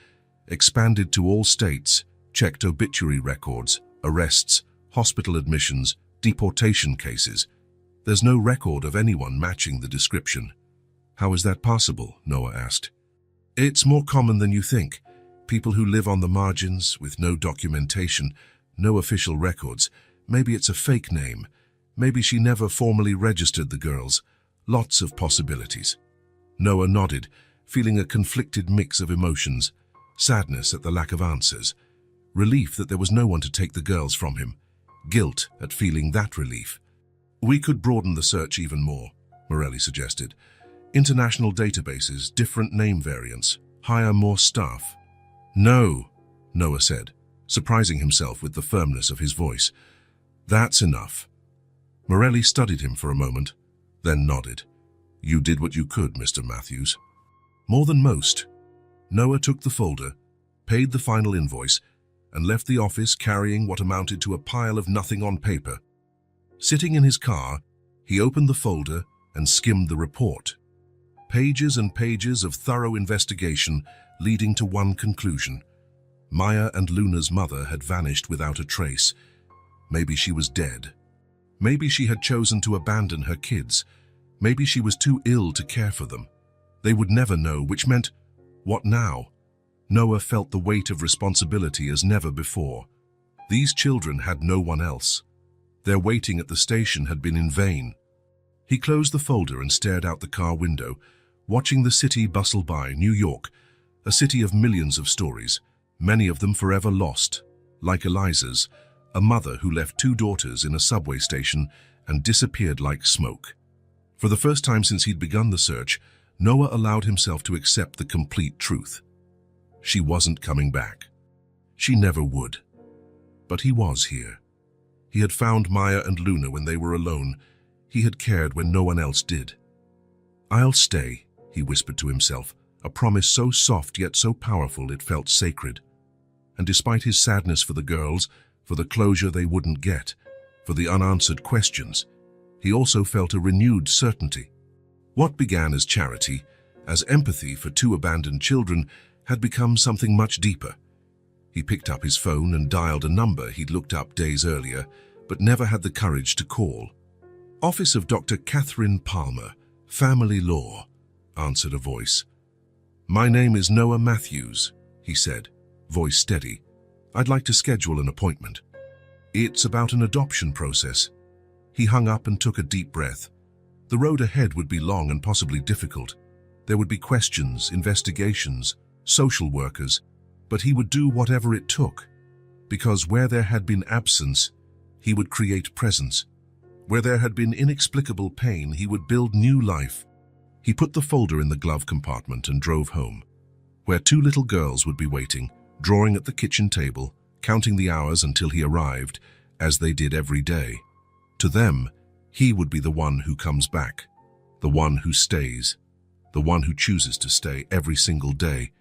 Speaker 1: expanded to all states, checked obituary records, arrests, hospital admissions, deportation cases. There's no record of anyone matching the description." "How is that possible?" Noah asked. "It's more common than you think. People who live on the margins with no documentation, no official records. Maybe it's a fake name. Maybe she never formally registered the girls. Lots of possibilities." Noah nodded, feeling a conflicted mix of emotions: sadness at the lack of answers, relief that there was no one to take the girls from him, guilt at feeling that relief. "We could broaden the search even more," Morelli suggested. "International databases, different name variants, hire more staff." "No," Noah said, surprising himself with the firmness of his voice. "That's enough." Morelli studied him for a moment, then nodded. "You did what you could, Mr. Matthews." "More than most." Noah took the folder, paid the final invoice, and left the office carrying what amounted to a pile of nothing on paper. Sitting in his car, he opened the folder and skimmed the report. Pages and pages of thorough investigation leading to one conclusion. Maya and Luna's mother had vanished without a trace. Maybe she was dead. Maybe she had chosen to abandon her kids. Maybe she was too ill to care for them. They would never know, which meant, what now? Noah felt the weight of responsibility as never before. These children had no one else. Their waiting at the station had been in vain. He closed the folder and stared out the car window, watching the city bustle by. New York, a city of millions of stories, many of them forever lost, like Eliza's, a mother who left 2 daughters in a subway station and disappeared like smoke. For the first time since he'd begun the search, Noah allowed himself to accept the complete truth. She wasn't coming back. She never would. But he was here. He had found Maya and Luna when they were alone. He had cared when no one else did. "I'll stay," he whispered to himself, a promise so soft yet so powerful it felt sacred. And despite his sadness for the girls, for the closure they wouldn't get, for the unanswered questions, he also felt a renewed certainty. What began as charity, as empathy for 2 abandoned children, had become something much deeper. He picked up his phone and dialed a number he'd looked up days earlier, but never had the courage to call. "Office of Dr. Catherine Palmer, Family Law," answered a voice. "My name is Noah Matthews," he said, voice steady. "I'd like to schedule an appointment." "It's about an adoption process." He hung up and took a deep breath. The road ahead would be long and possibly difficult. There would be questions, investigations, social workers, but he would do whatever it took, because where there had been absence, he would create presence. Where there had been inexplicable pain, he would build new life. He put the folder in the glove compartment and drove home, where 2 little girls would be waiting, drawing at the kitchen table, counting the hours until he arrived, as they did every day. To them, he would be the one who comes back, the one who stays, the one who chooses to stay every single day.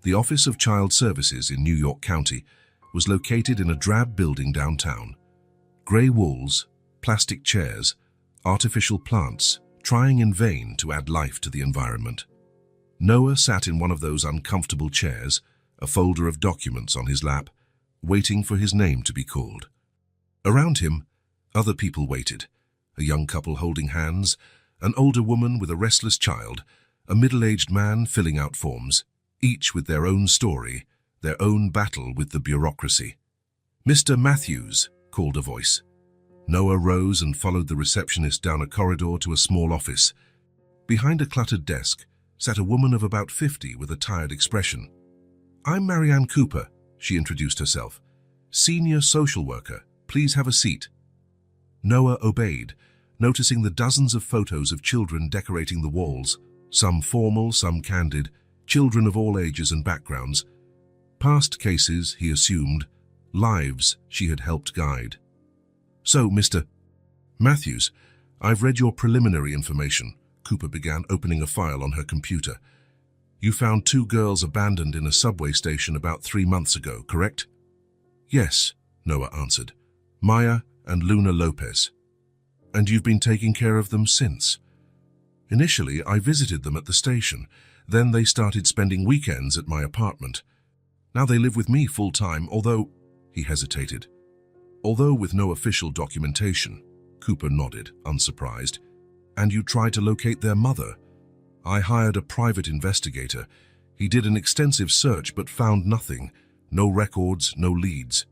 Speaker 1: The Office of Child Services in New York County was located in a drab building downtown. Gray walls, plastic chairs, artificial plants, trying in vain to add life to the environment. Noah sat in one of those uncomfortable chairs, a folder of documents on his lap, waiting for his name to be called. Around him, other people waited, a young couple holding hands, an older woman with a restless child, a middle-aged man filling out forms, each with their own story, their own battle with the bureaucracy. "Mr. Matthews," called a voice. Noah rose and followed the receptionist down a corridor to a small office. Behind a cluttered desk sat a woman of about 50 with a tired expression. "I'm Marianne Cooper," she introduced herself. "Senior social worker. Please have a seat." Noah obeyed, noticing the dozens of photos of children decorating the walls, some formal, some candid, children of all ages and backgrounds. Past cases, he assumed, lives she had helped guide. "So, Mr. Matthews, I've read your preliminary information," Cooper began, opening a file on her computer. "You found 2 girls abandoned in a subway station about 3 months ago, correct?" "Yes," Noah answered. "Maya and Luna Lopez. And you've been taking care of them since?" "Initially, I visited them at the station. Then they started spending weekends at my apartment. Now they live with me full-time, although—" he hesitated. "Although with no official documentation." Cooper nodded, unsurprised. "And you tried to locate their mother?" "I hired a private investigator. He did an extensive search but found nothing. No records, no leads."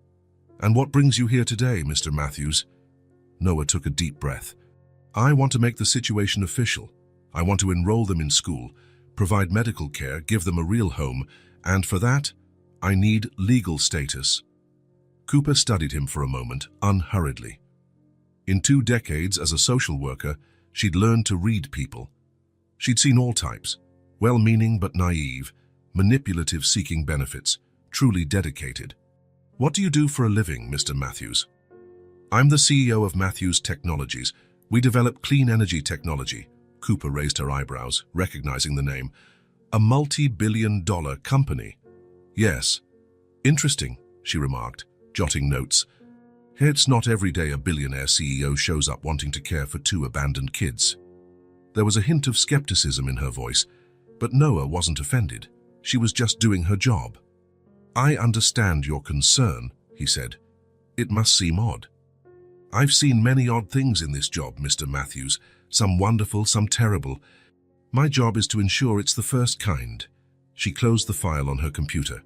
Speaker 1: "And what brings you here today, Mr. Matthews?" Noah took a deep breath. "I want to make the situation official. I want to enroll them in school, provide medical care, give them a real home, and for that, I need legal status." Cooper studied him for a moment, unhurriedly. In 2 decades as a social worker, she'd learned to read people. She'd seen all types, well-meaning but naive, manipulative seeking benefits, truly dedicated. "What do you do for a living, Mr. Matthews?" "I'm the CEO of Matthews Technologies. We develop clean energy technology." Cooper raised her eyebrows, recognizing the name. "A multi-billion-dollar company." "Yes." "Interesting," she remarked, jotting notes. "It's not every day a billionaire CEO shows up wanting to care for 2 abandoned kids." There was a hint of skepticism in her voice, but Noah wasn't offended. She was just doing her job. "I understand your concern," he said. "It must seem odd." "I've seen many odd things in this job, Mr. Matthews, some wonderful, some terrible. My job is to ensure it's the first kind." She closed the file on her computer.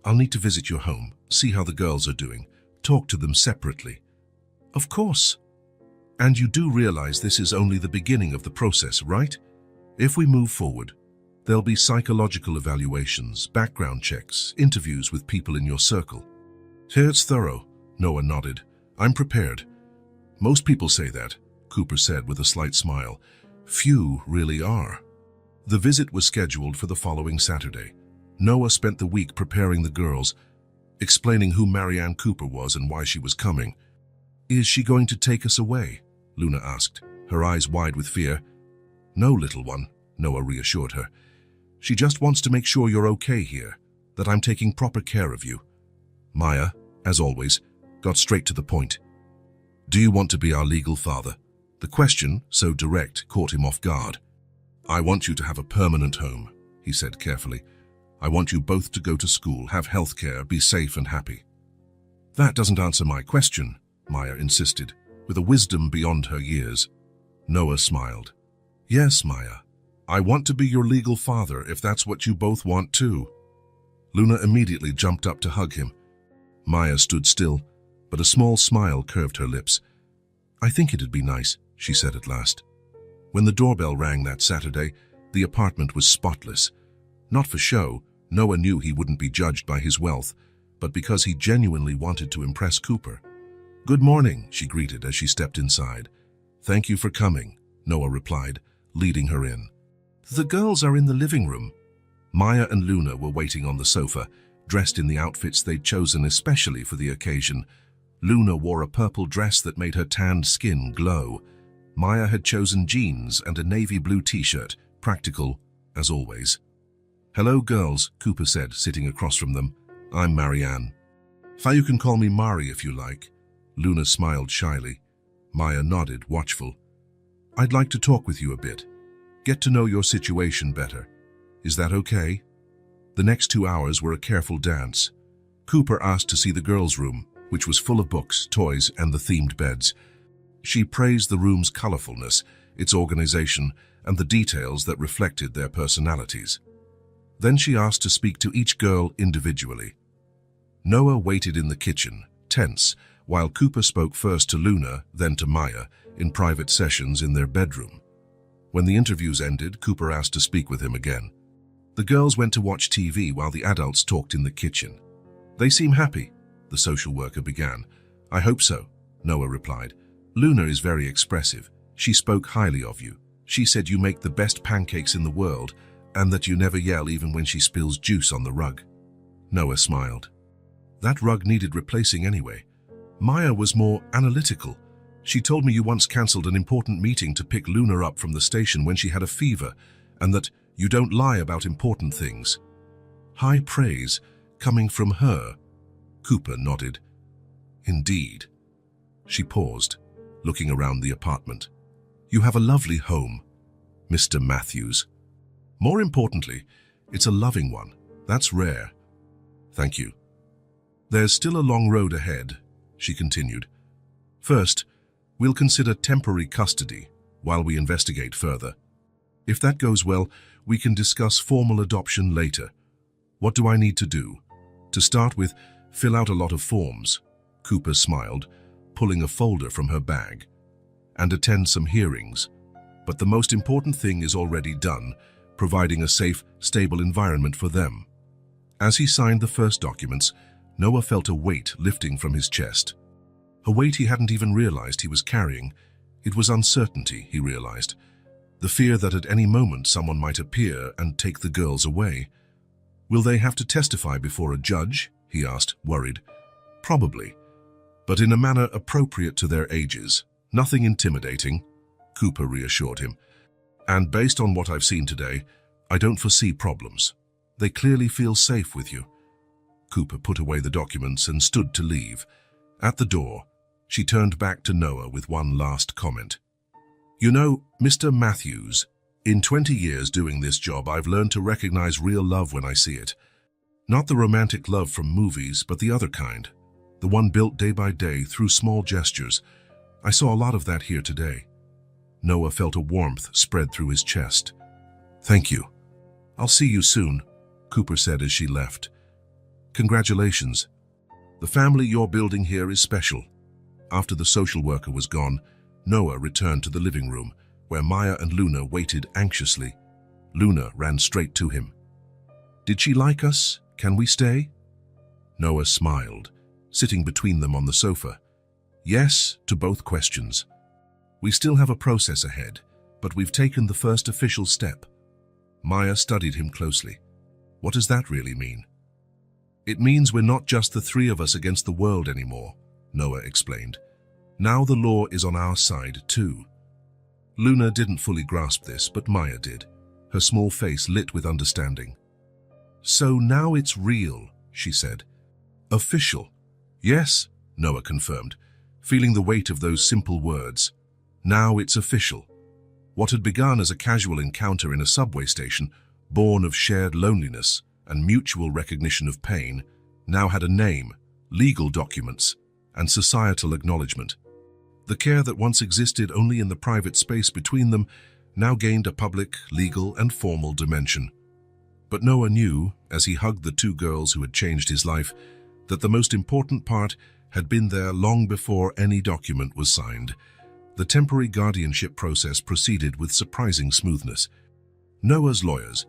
Speaker 1: "I'll need to visit your home, see how the girls are doing, talk to them separately." "Of course." "And you do realize this is only the beginning of the process, right? If we move forward, there'll be psychological evaluations, background checks, interviews with people in your circle." "It's thorough," Noah nodded. "I'm prepared." "Most people say that," Cooper said with a slight smile. "Few really are." The visit was scheduled for the following Saturday. Noah spent the week preparing the girls, explaining who Marianne Cooper was and why she was coming. "Is she going to take us away?" Luna asked, her eyes wide with fear. "No, little one," Noah reassured her. "She just wants to make sure you're okay here, that I'm taking proper care of you." Maya, as always, got straight to the point. "Do you want to be our legal father?" The question, so direct, caught him off guard. "I want you to have a permanent home," he said carefully. "I want you both to go to school, have health care, be safe and happy." "That doesn't answer my question," Maya insisted, with a wisdom beyond her years. Noah smiled. "Yes, Maya. I want to be your legal father if that's what you both want too." Luna immediately jumped up to hug him. Maya stood still, but a small smile curved her lips. "I think it'd be nice," she said at last. When the doorbell rang that Saturday, the apartment was spotless. Not for show, Noah knew he wouldn't be judged by his wealth, but because he genuinely wanted to impress Cooper. "Good morning," she greeted as she stepped inside. "Thank you for coming," Noah replied, leading her in. "The girls are in the living room." Maya and Luna were waiting on the sofa, dressed in the outfits they'd chosen especially for the occasion. Luna wore a purple dress that made her tanned skin glow. Maya had chosen jeans and a navy blue t-shirt, practical, as always. "Hello, girls," Cooper said, sitting across from them. "I'm Marianne." "You can call me Mari if you like." Luna smiled shyly. Maya nodded, watchful. "I'd like to talk with you a bit. Get to know your situation better. Is that okay?" The next 2 hours were a careful dance. Cooper asked to see the girls' room, which was full of books, toys, and the themed beds. She praised the room's colorfulness, its organization, and the details that reflected their personalities. Then she asked to speak to each girl individually. Noah waited in the kitchen, tense, while Cooper spoke first to Luna, then to Maya, in private sessions in their bedroom. When the interviews ended, Cooper asked to speak with him again. The girls went to watch TV while the adults talked in the kitchen. "They seem happy," the social worker began. "I hope so," Noah replied. "Luna is very expressive. She spoke highly of you. She said you make the best pancakes in the world and that you never yell even when she spills juice on the rug." Noah smiled. "That rug needed replacing anyway. Maya was more analytical. She told me you once cancelled an important meeting to pick Luna up from the station when she had a fever, and that you don't lie about important things." High praise coming from her. Cooper nodded. "Indeed." She paused, looking around the apartment. "You have a lovely home, Mr. Matthews. More importantly, it's a loving one. That's rare." "Thank you." "There's still a long road ahead," she continued. "First, we'll consider temporary custody while we investigate further. If that goes well, we can discuss formal adoption later. What do I need to do?" "To start with, fill out a lot of forms," Cooper smiled, pulling a folder from her bag, "and attend some hearings. But the most important thing is already done, providing a safe, stable environment for them." As he signed the first documents, Noah felt a weight lifting from his chest. A weight he hadn't even realized he was carrying. It was uncertainty, he realized. The fear that at any moment someone might appear and take the girls away. "Will they have to testify before a judge?" he asked, worried. "Probably, but in a manner appropriate to their ages. Nothing intimidating," Cooper reassured him. "And based on what I've seen today, I don't foresee problems. They clearly feel safe with you." Cooper put away the documents and stood to leave. At the door, she turned back to Noah with one last comment. "You know, Mr. Matthews, in 20 years doing this job, I've learned to recognize real love when I see it. Not the romantic love from movies, but the other kind. The one built day by day through small gestures. I saw a lot of that here today." Noah felt a warmth spread through his chest. "Thank you. I'll see you soon," Cooper said as she left. "Congratulations. The family you're building here is special." After the social worker was gone, Noah returned to the living room, where Maya and Luna waited anxiously. Luna ran straight to him. "Did she like us? Can we stay?" Noah smiled, sitting between them on the sofa. "Yes to both questions. We still have a process ahead, but we've taken the first official step." Maya studied him closely. "What does that really mean?" "It means we're not just the three of us against the world anymore," Noah explained. "Now the law is on our side too." Luna didn't fully grasp this, but Maya did, her small face lit with understanding. "So now it's real," she said. "Official." "Yes," Noah confirmed, feeling the weight of those simple words. "Now it's official." What had begun as a casual encounter in a subway station, born of shared loneliness and mutual recognition of pain, now had a name, legal documents, and societal acknowledgement. The care that once existed only in the private space between them now gained a public, legal, and formal dimension. But Noah knew, as he hugged the two girls who had changed his life, that the most important part had been there long before any document was signed. The temporary guardianship process proceeded with surprising smoothness. Noah's lawyers,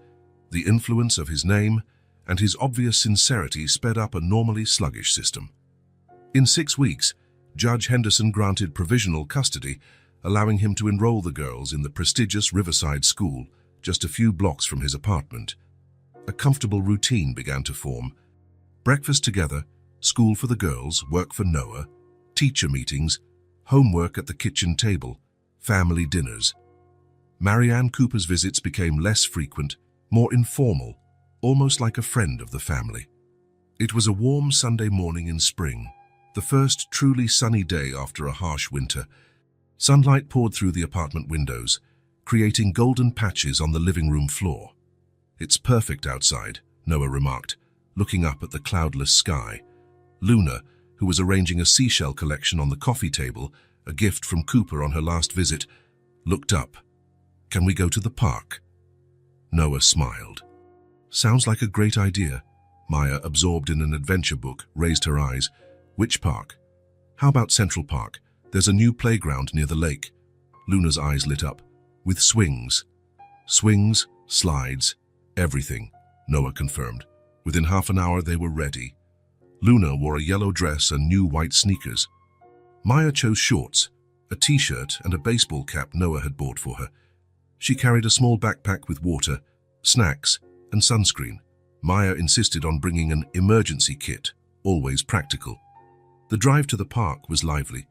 Speaker 1: the influence of his name, and his obvious sincerity sped up a normally sluggish system. In 6 weeks, Judge Henderson granted provisional custody, allowing him to enroll the girls in the prestigious Riverside School, just a few blocks from his apartment. A comfortable routine began to form. Breakfast together, school for the girls, work for Noah, teacher meetings, homework at the kitchen table, family dinners. Marianne Cooper's visits became less frequent, more informal, almost like a friend of the family. It was a warm Sunday morning in spring, the first truly sunny day after a harsh winter. Sunlight poured through the apartment windows, creating golden patches on the living room floor. "It's perfect outside," Noah remarked, looking up at the cloudless sky. Luna, who was arranging a seashell collection on the coffee table, a gift from Cooper on her last visit, looked up. "Can we go to the park?" Noah smiled. "Sounds like a great idea." Maya, absorbed in an adventure book, raised her eyes. Which park? How about Central Park? There's a new playground near the lake. Luna's eyes lit up. With swings. Swings, slides, everything, Noah confirmed. Within half an hour they were ready. Luna wore a yellow dress and new white sneakers. Maya chose shorts, a t-shirt and a baseball cap Noah had bought for her. She carried a small backpack with water, snacks, and sunscreen. Maya insisted on bringing an emergency kit, always practical. The drive to the park was lively.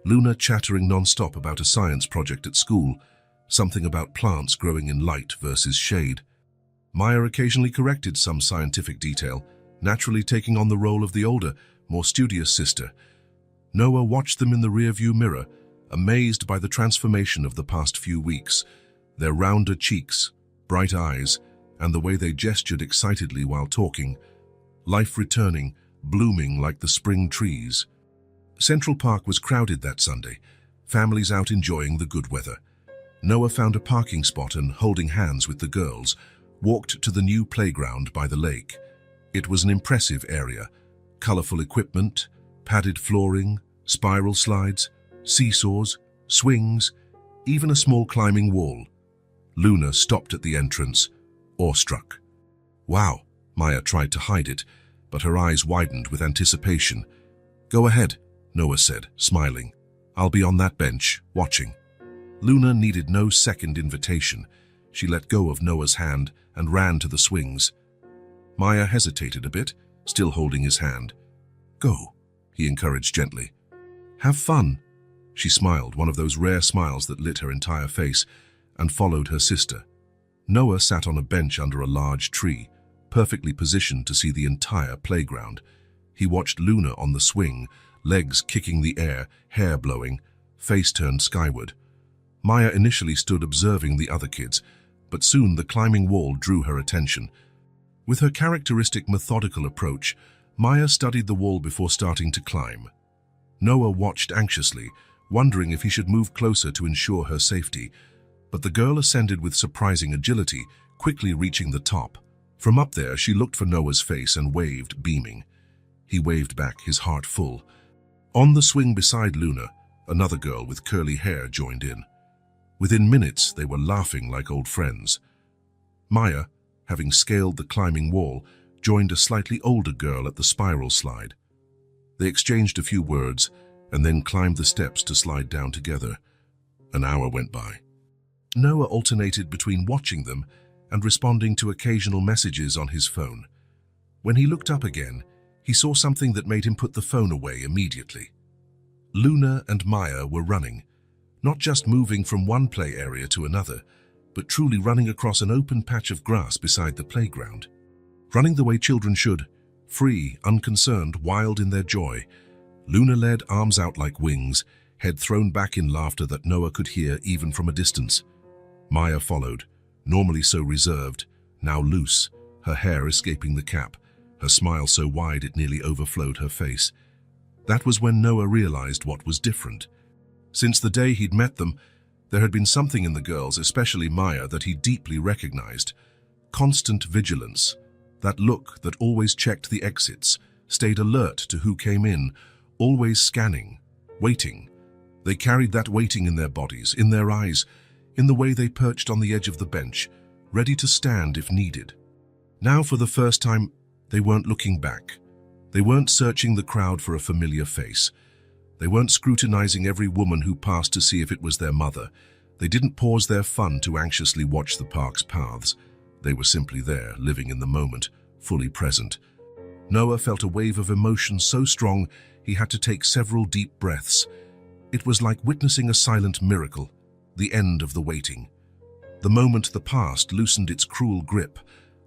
Speaker 1: Luna chattering non-stop about a science project at school, something about plants growing in light versus shade. Maya occasionally corrected some scientific detail, naturally taking on the role of the older, more studious sister. Noah watched them in the rearview mirror, amazed by the transformation of the past few weeks, their rounder cheeks, bright eyes, and the way they gestured excitedly while talking, life returning, blooming like the spring trees. Central Park was crowded that Sunday, families out enjoying the good weather. Noah found a parking spot and, holding hands with the girls, walked to the new playground by the lake. It was an impressive area, colorful equipment, padded flooring, spiral slides, seesaws, swings, even a small climbing wall. Luna stopped at the entrance, awestruck. Wow, Maya tried to hide it, but her eyes widened with anticipation. Go ahead, Noah said, smiling. I'll be on that bench, watching. Luna needed no second invitation. She let go of Noah's hand and ran to the swings. Maya hesitated a bit, still holding his hand. Go, he encouraged gently. Have fun. She smiled, one of those rare smiles that lit her entire face, and followed her sister. Noah sat on a bench under a large tree, perfectly positioned to see the entire playground. He watched Luna on the swing, legs kicking the air, hair blowing, face turned skyward. Maya initially stood observing the other kids, but soon the climbing wall drew her attention. With her characteristic methodical approach, Maya studied the wall before starting to climb. Noah watched anxiously, wondering if he should move closer to ensure her safety, but the girl ascended with surprising agility, quickly reaching the top. From up there, she looked for Noah's face and waved, beaming. He waved back, his heart full. On the swing beside Luna, another girl with curly hair joined in. Within minutes, they were laughing like old friends. Maya, having scaled the climbing wall, joined a slightly older girl at the spiral slide. They exchanged a few words and then climbed the steps to slide down together. An hour went by. Noah alternated between watching them and responding to occasional messages on his phone. When he looked up again, he saw something that made him put the phone away immediately. Luna and Maya were running, not just moving from one play area to another, but truly running across an open patch of grass beside the playground. Running the way children should, free, unconcerned, wild in their joy. Luna led, arms out like wings, head thrown back in laughter that Noah could hear even from a distance. Maya followed, normally so reserved, now loose, her hair escaping the cap, her smile so wide it nearly overflowed her face. That was when Noah realized what was different. Since the day he'd met them, there had been something in the girls, especially Maya, that he deeply recognized. Constant vigilance, that look that always checked the exits, stayed alert to who came in, always scanning, waiting. They carried that waiting in their bodies, in their eyes, in the way they perched on the edge of the bench, ready to stand if needed. Now, for the first time, they weren't looking back. They weren't searching the crowd for a familiar face. They weren't scrutinizing every woman who passed to see if it was their mother. They didn't pause their fun to anxiously watch the park's paths. They were simply there, living in the moment, fully present. Noah felt a wave of emotion so strong he had to take several deep breaths. It was like witnessing a silent miracle, the end of the waiting. The moment the past loosened its cruel grip,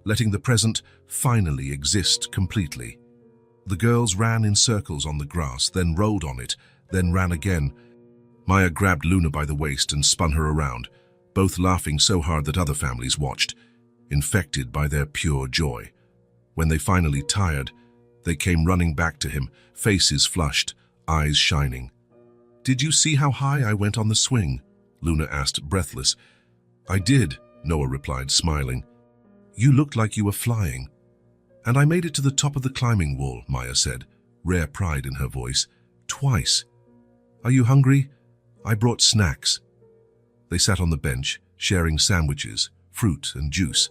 Speaker 1: letting the present finally exist completely. The girls ran in circles on the grass, then rolled on it, then ran again. Maya grabbed Luna by the waist and spun her around, both laughing so hard that other families watched, infected by their pure joy. When they finally tired, they came running back to him, faces flushed, eyes shining. "Did you see how high I went on the swing?" Luna asked, breathless. "I did," Noah replied, smiling. "You looked like you were flying." "And I made it to the top of the climbing wall," Maya said, rare pride in her voice. Twice. Are you hungry? I brought snacks. They sat on the bench, sharing sandwiches, fruit and juice.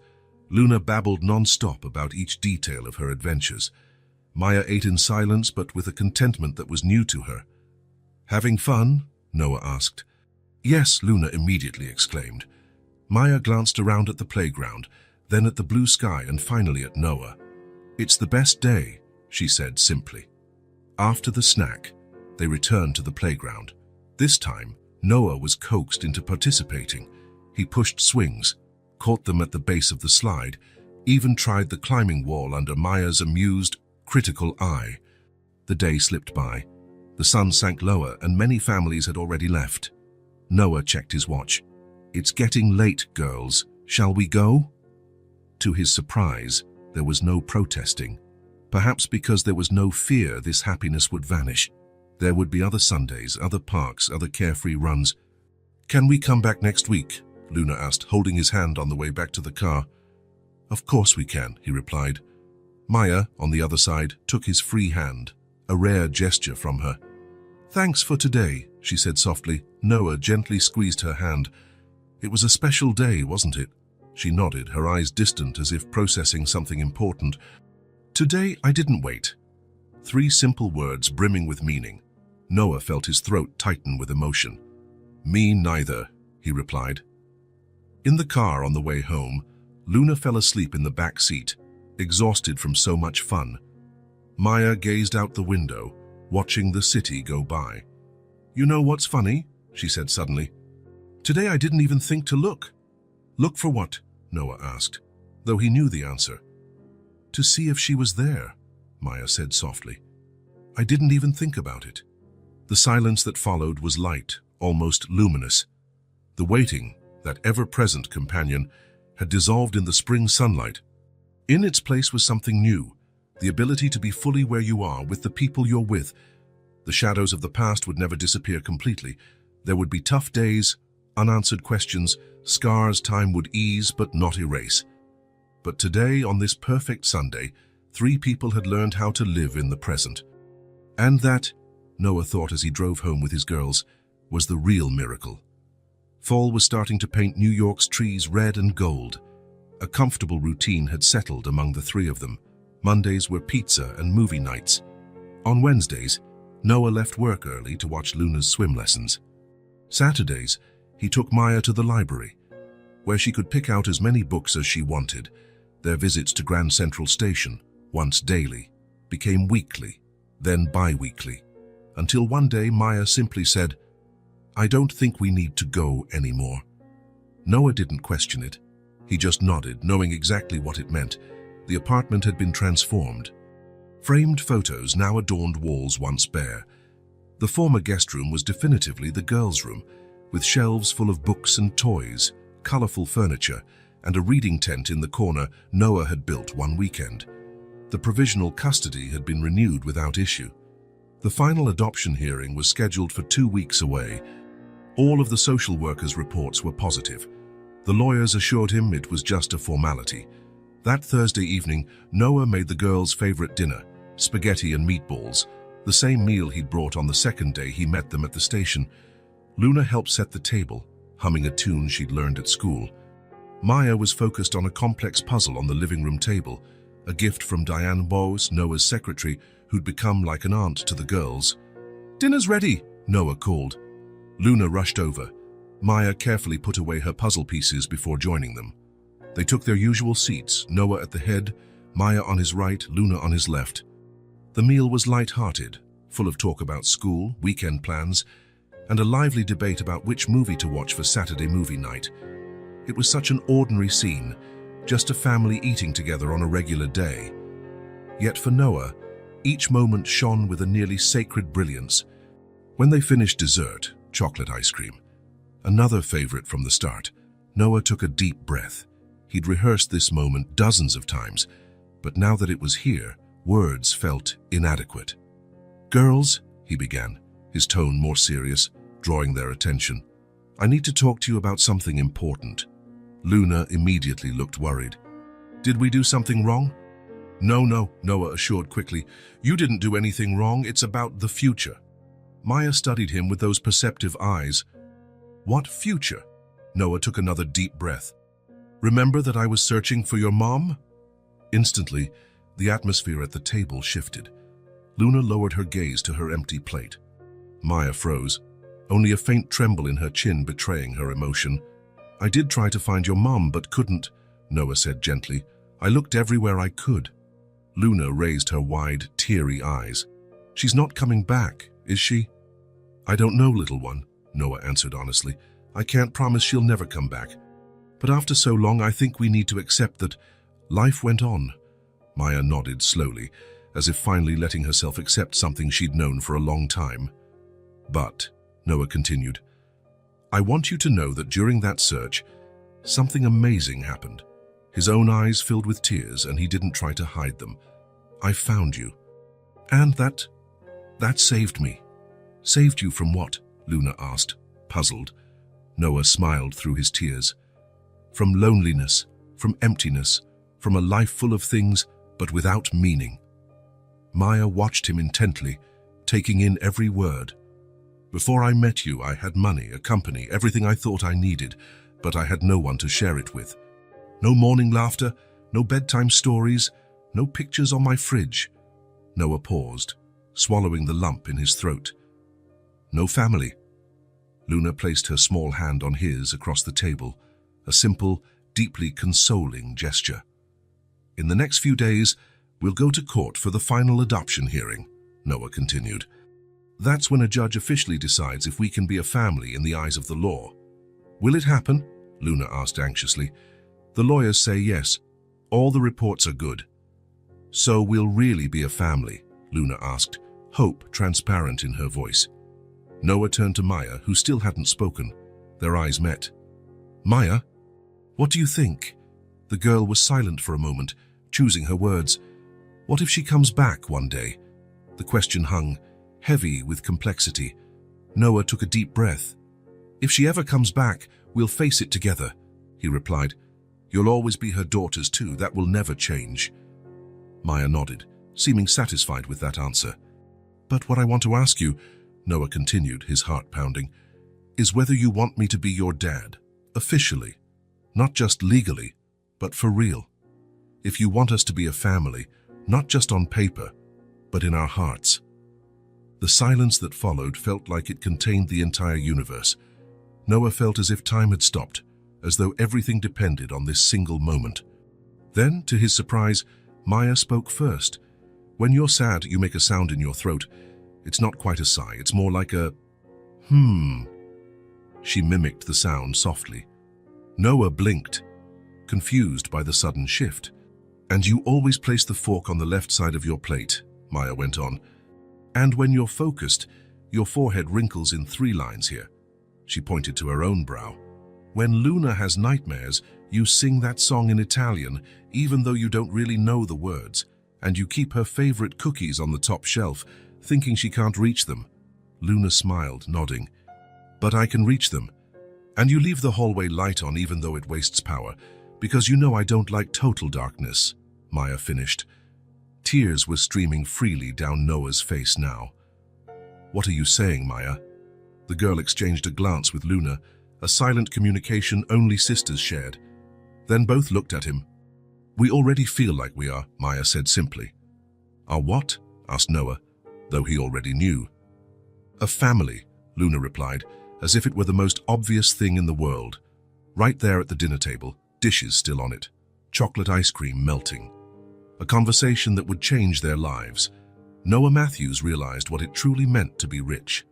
Speaker 1: Luna babbled non-stop about each detail of her adventures. Maya ate in silence, but with a contentment that was new to her. Having fun? Noah asked. Yes, Luna immediately exclaimed. Maya glanced around at the playground, then at the blue sky and finally at Noah. It's the best day, she said simply. After the snack, they returned to the playground. This time, Noah was coaxed into participating. He pushed swings, caught them at the base of the slide, even tried the climbing wall under Maya's amused, critical eye. The day slipped by. The sun sank lower and many families had already left. Noah checked his watch. It's getting late, girls. Shall we go? To his surprise, there was no protesting. Perhaps because there was no fear this happiness would vanish. There would be other Sundays, other parks, other carefree runs. Can we come back next week? Luna asked, holding his hand on the way back to the car. Of course we can, he replied. Maya, on the other side, took his free hand, a rare gesture from her. Thanks for today, she said softly. Noah gently squeezed her hand. It was a special day, wasn't it? She nodded, her eyes distant as if processing something important. Today I didn't wait. 3 simple words brimming with meaning. Noah felt his throat tighten with emotion. Me neither, he replied. In the car on the way home, Luna fell asleep in the back seat, exhausted from so much fun. Maya gazed out the window, watching the city go by. You know what's funny? She said suddenly. Today I didn't even think to look. Look for what? Noah asked, though he knew the answer. To see if she was there, Maya said softly. I didn't even think about it. The silence that followed was light, almost luminous. The waiting, that ever-present companion, had dissolved in the spring sunlight. In its place was something new, the ability to be fully where you are with the people you're with. The shadows of the past would never disappear completely. There would be tough days, unanswered questions, scars time would ease but not erase. But today, on this perfect Sunday, 3 people had learned how to live in the present. And that, Noah thought as he drove home with his girls, was the real miracle. Fall was starting to paint New York's trees red and gold. A comfortable routine had settled among the 3 of them. Mondays were pizza and movie nights. On Wednesdays, Noah left work early to watch Luna's swim lessons. Saturdays, he took Maya to the library, where she could pick out as many books as she wanted. Their visits to Grand Central Station, once daily, became weekly, then bi-weekly, until one day Maya simply said, I don't think we need to go anymore. Noah didn't question it. He just nodded, knowing exactly what it meant. The apartment had been transformed. Framed photos now adorned walls once bare. The former guest room was definitively the girls' room, with shelves full of books and toys, colorful furniture, and a reading tent in the corner Noah had built one weekend. The provisional custody had been renewed without issue. The final adoption hearing was scheduled for 2 weeks away. All of the social workers' reports were positive. The lawyers assured him it was just a formality. That Thursday evening, Noah made the girls' favorite dinner, spaghetti and meatballs, the same meal he'd brought on the second day he met them at the station. Luna helped set the table, humming a tune she'd learned at school. Maya was focused on a complex puzzle on the living room table, a gift from Diane Bowes, Noah's secretary, who'd become like an aunt to the girls. Dinner's ready, Noah called. Luna rushed over. Maya carefully put away her puzzle pieces before joining them. They took their usual seats, Noah at the head, Maya on his right, Luna on his left. The meal was light-hearted, full of talk about school, weekend plans, and a lively debate about which movie to watch for Saturday movie night. It was such an ordinary scene, just a family eating together on a regular day. Yet for Noah, each moment shone with a nearly sacred brilliance. When they finished dessert, chocolate ice cream, another favorite from the start, Noah took a deep breath. He'd rehearsed this moment dozens of times, but now that it was here, words felt inadequate. Girls, he began, his tone more serious, drawing their attention. I need to talk to you about something important. Luna immediately looked worried. Did we do something wrong? No, Noah assured quickly. You didn't do anything wrong. It's about the future. Maya studied him with those perceptive eyes. What future? Noah took another deep breath. Remember that I was searching for your mom? Instantly, the atmosphere at the table shifted. Luna lowered her gaze to her empty plate. Maya froze, only a faint tremble in her chin betraying her emotion. I did try to find your mom, but couldn't, Noah said gently. I looked everywhere I could. Luna raised her wide, teary eyes. She's not coming back, is she? I don't know, little one, Noah answered honestly. I can't promise she'll never come back. But after so long, I think we need to accept that life went on. Maya nodded slowly, as if finally letting herself accept something she'd known for a long time. But, Noah continued, I want you to know that during that search, something amazing happened. His own eyes filled with tears, and he didn't try to hide them. I found you. And that saved me. Saved you from what? Luna asked, puzzled. Noah smiled through his tears. From loneliness, from emptiness, from a life full of things, but without meaning. Maya watched him intently, taking in every word. Before I met you, I had money, a company, everything I thought I needed, but I had no one to share it with. No morning laughter, no bedtime stories, no pictures on my fridge. Noah paused, swallowing the lump in his throat. No family. Luna placed her small hand on his across the table, a simple, deeply consoling gesture. In the next few days, we'll go to court for the final adoption hearing, Noah continued. That's when a judge officially decides if we can be a family in the eyes of the law. Will it happen? Luna asked anxiously. The lawyers say yes. All the reports are good. So we'll really be a family? Luna asked, hope transparent in her voice. Noah turned to Maya, who still hadn't spoken. Their eyes met. Maya, what do you think? The girl was silent for a moment, choosing her words. What if she comes back one day? The question hung, heavy with complexity. Noah took a deep breath. If she ever comes back, we'll face it together, he replied. You'll always be her daughters too, that will never change. Maya nodded, seeming satisfied with that answer. But what I want to ask you, Noah continued, his heart pounding, is whether you want me to be your dad, officially, not just legally, but for real. If you want us to be a family, not just on paper, but in our hearts. The silence that followed felt like it contained the entire universe. Noah felt as if time had stopped, as though everything depended on this single moment. Then, to his surprise, Maya spoke first. When you're sad, you make a sound in your throat. It's not quite a sigh, it's more like a She mimicked the sound softly. Noah blinked, confused by the sudden shift. And you always place the fork on the left side of your plate, Maya went on. And when you're focused, your forehead wrinkles in 3 lines here. She pointed to her own brow. When Luna has nightmares, you sing that song in Italian, even though you don't really know the words, and you keep her favorite cookies on the top shelf, thinking she can't reach them. Luna smiled, nodding. But I can reach them. And you leave the hallway light on even though it wastes power, because you know I don't like total darkness, Maya finished. Tears were streaming freely down Noah's face now. What are you saying, Maya? The girl exchanged a glance with Luna, a silent communication only sisters shared. Then both looked at him. We already feel like we are, Maya said simply. Are what? Asked Noah, though he already knew. A family, Luna replied, as if it were the most obvious thing in the world. Right there at the dinner table, dishes still on it, chocolate ice cream melting. A conversation that would change their lives. Noah Matthews realized what it truly meant to be rich.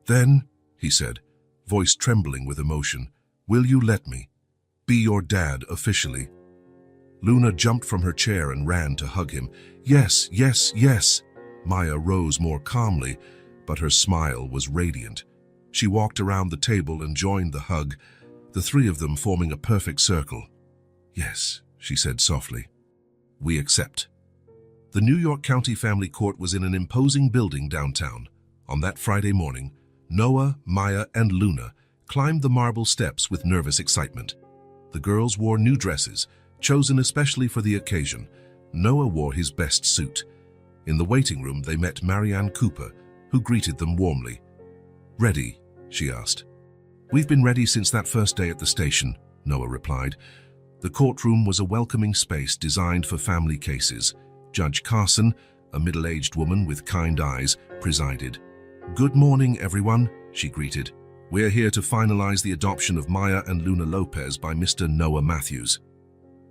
Speaker 1: Then, he said, voice trembling with emotion, will you let me be your dad officially? Luna jumped from her chair and ran to hug him. Yes, yes, yes. Maya rose more calmly, but her smile was radiant. She walked around the table and joined the hug, the 3 of them forming a perfect circle. Yes, she said softly. We accept. The New York County Family Court was in an imposing building downtown. On that Friday morning, Noah, Maya, and Luna climbed the marble steps with nervous excitement. The girls wore new dresses, chosen especially for the occasion, Noah wore his best suit. In the waiting room, they met Marianne Cooper, who greeted them warmly. "Ready?" she asked. "We've been ready since that first day at the station," Noah replied. The courtroom was a welcoming space designed for family cases. Judge Carson, a middle-aged woman with kind eyes, presided. "Good morning, everyone," she greeted. "We're here to finalize the adoption of Maya and Luna Lopez by Mr. Noah Matthews."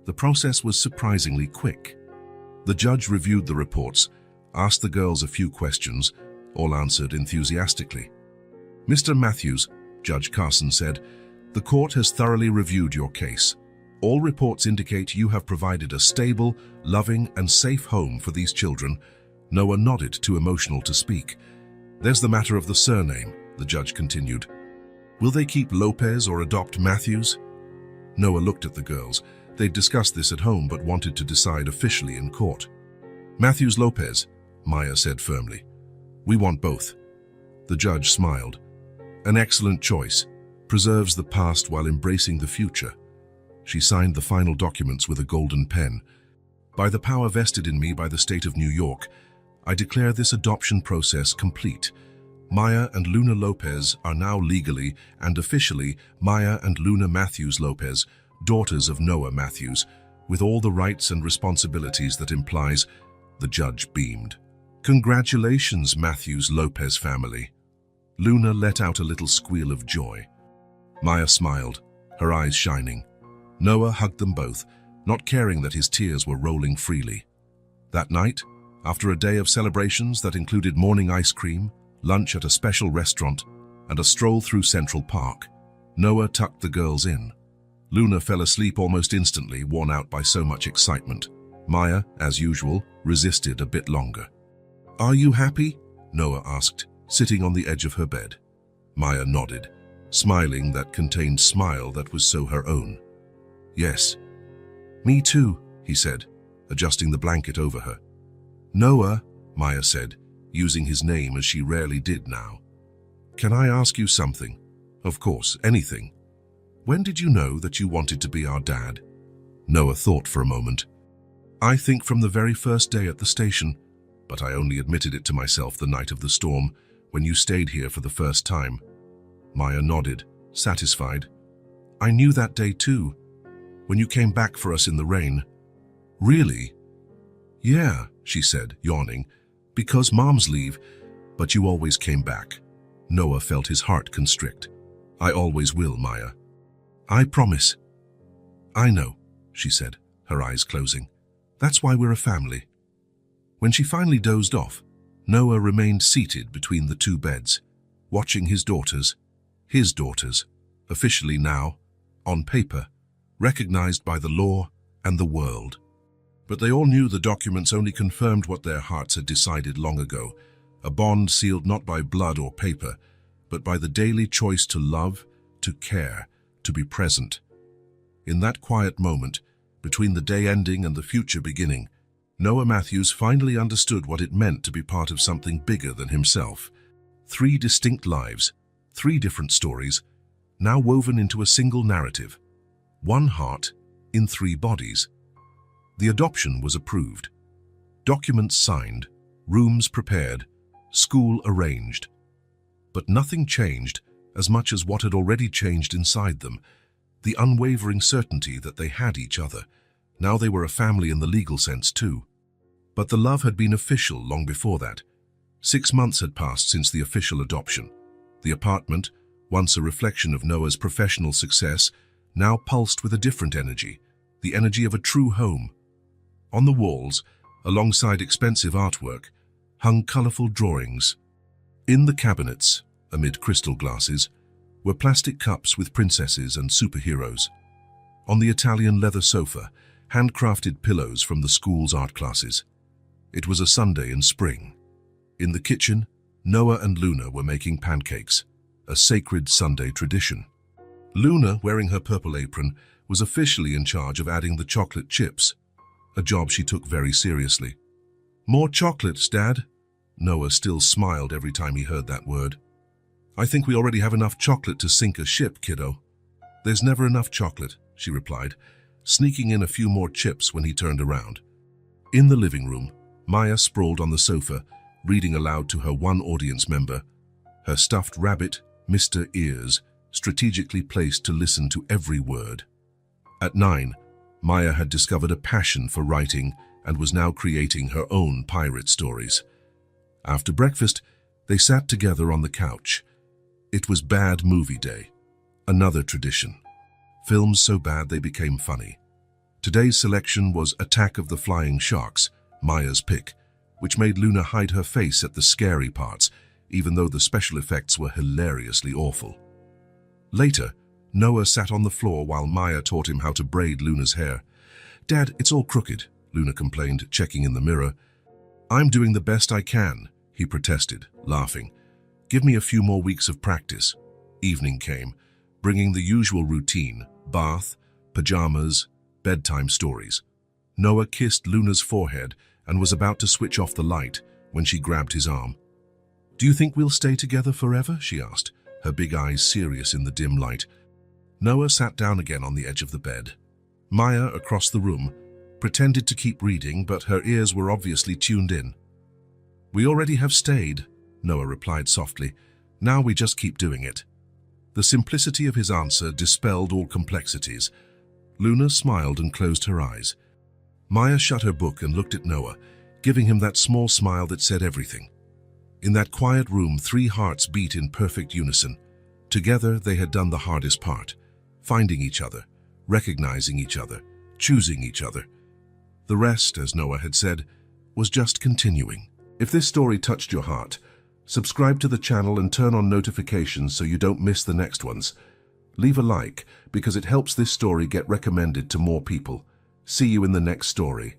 Speaker 1: The process was surprisingly quick. The judge reviewed the reports, asked the girls a few questions, all answered enthusiastically. "Mr. Matthews," Judge Carson said, "the court has thoroughly reviewed your case. All reports indicate you have provided a stable, loving, and safe home for these children." Noah nodded, too emotional to speak. "There's the matter of the surname," the judge continued. "Will they keep Lopez or adopt Matthews?" Noah looked at the girls. They'd discussed this at home but wanted to decide officially in court. "Matthews Lopez," Maya said firmly. "We want both." The judge smiled. "An excellent choice. Preserves the past while embracing the future." She signed the final documents with a golden pen. "By the power vested in me by the state of New York, I declare this adoption process complete. Maya and Luna Lopez are now legally and officially Maya and Luna Matthews Lopez, daughters of Noah Matthews, with all the rights and responsibilities that implies." The judge beamed. "Congratulations, Matthews Lopez family." Luna let out a little squeal of joy. Maya smiled, her eyes shining. Noah hugged them both, not caring that his tears were rolling freely. That night, after a day of celebrations that included morning ice cream, lunch at a special restaurant, and a stroll through Central Park, Noah tucked the girls in. Luna fell asleep almost instantly, worn out by so much excitement. Maya, as usual, resisted a bit longer. "Are you happy?" Noah asked, sitting on the edge of her bed. Maya nodded, smiling that contained smile that was so her own. "Yes." "Me too," he said, adjusting the blanket over her. "Noah," Maya said, using his name as she rarely did now. "Can I ask you something?" "Of course, anything." "When did you know that you wanted to be our dad?" Noah thought for a moment. "I think from the very first day at the station, but I only admitted it to myself the night of the storm, when you stayed here for the first time." Maya nodded, satisfied. "I knew that day too, when you came back for us in the rain." "Really?" "Yeah," she said, yawning, "because Mom's leave, but you always came back." Noah felt his heart constrict. "I always will, Maya." "I promise." "I know," she said, her eyes closing. "That's why we're a family." When she finally dozed off, Noah remained seated between the two beds, watching his daughters, officially now, on paper, recognized by the law and the world. But they all knew the documents only confirmed what their hearts had decided long ago, a bond sealed not by blood or paper, but by the daily choice to love, to care, to be present. In that quiet moment, between the day ending and the future beginning, Noah Matthews finally understood what it meant to be part of something bigger than himself. 3 distinct lives, 3 different stories, now woven into a single narrative. 1 heart in 3 bodies. The adoption was approved. Documents signed, rooms prepared, school arranged. But nothing changed as much as what had already changed inside them, the unwavering certainty that they had each other. Now they were a family in the legal sense too. But the love had been official long before that. 6 months had passed since the official adoption. The apartment, once a reflection of Noah's professional success, now pulsed with a different energy, the energy of a true home. On the walls, alongside expensive artwork, hung colorful drawings. In the cabinets, amid crystal glasses, were plastic cups with princesses and superheroes. On the Italian leather sofa, handcrafted pillows from the school's art classes. It was a Sunday in spring. In the kitchen, Noah and Luna were making pancakes, a sacred Sunday tradition. Luna, wearing her purple apron, was officially in charge of adding the chocolate chips, a job she took very seriously. "More chocolates, Dad?" Noah still smiled every time he heard that word. "I think we already have enough chocolate to sink a ship, kiddo." "There's never enough chocolate," she replied, sneaking in a few more chips when he turned around. In the living room, Maya sprawled on the sofa, reading aloud to her one audience member, her stuffed rabbit, Mr. Ears, strategically placed to listen to every word. At 9, Maya had discovered a passion for writing and was now creating her own pirate stories. After breakfast, they sat together on the couch. It was bad movie day, another tradition. Films so bad they became funny. Today's selection was Attack of the Flying Sharks, Maya's pick, which made Luna hide her face at the scary parts, even though the special effects were hilariously awful. Later, Noah sat on the floor while Maya taught him how to braid Luna's hair. "Dad, it's all crooked," Luna complained, checking in the mirror. "I'm doing the best I can," he protested, laughing. "Give me a few more weeks of practice." Evening came, bringing the usual routine: bath, pajamas, bedtime stories. Noah kissed Luna's forehead and was about to switch off the light when she grabbed his arm. "Do you think we'll stay together forever?" she asked, her big eyes serious in the dim light. Noah sat down again on the edge of the bed. Maya, across the room, pretended to keep reading, but her ears were obviously tuned in. "We already have stayed," Noah replied softly. "Now we just keep doing it." The simplicity of his answer dispelled all complexities. Luna smiled and closed her eyes. Maya shut her book and looked at Noah, giving him that small smile that said everything. In that quiet room, 3 hearts beat in perfect unison. Together, they had done the hardest part: finding each other, recognizing each other, choosing each other. The rest, as Noah had said, was just continuing. If this story touched your heart, subscribe to the channel and turn on notifications so you don't miss the next ones. Leave a like because it helps this story get recommended to more people. See you in the next story.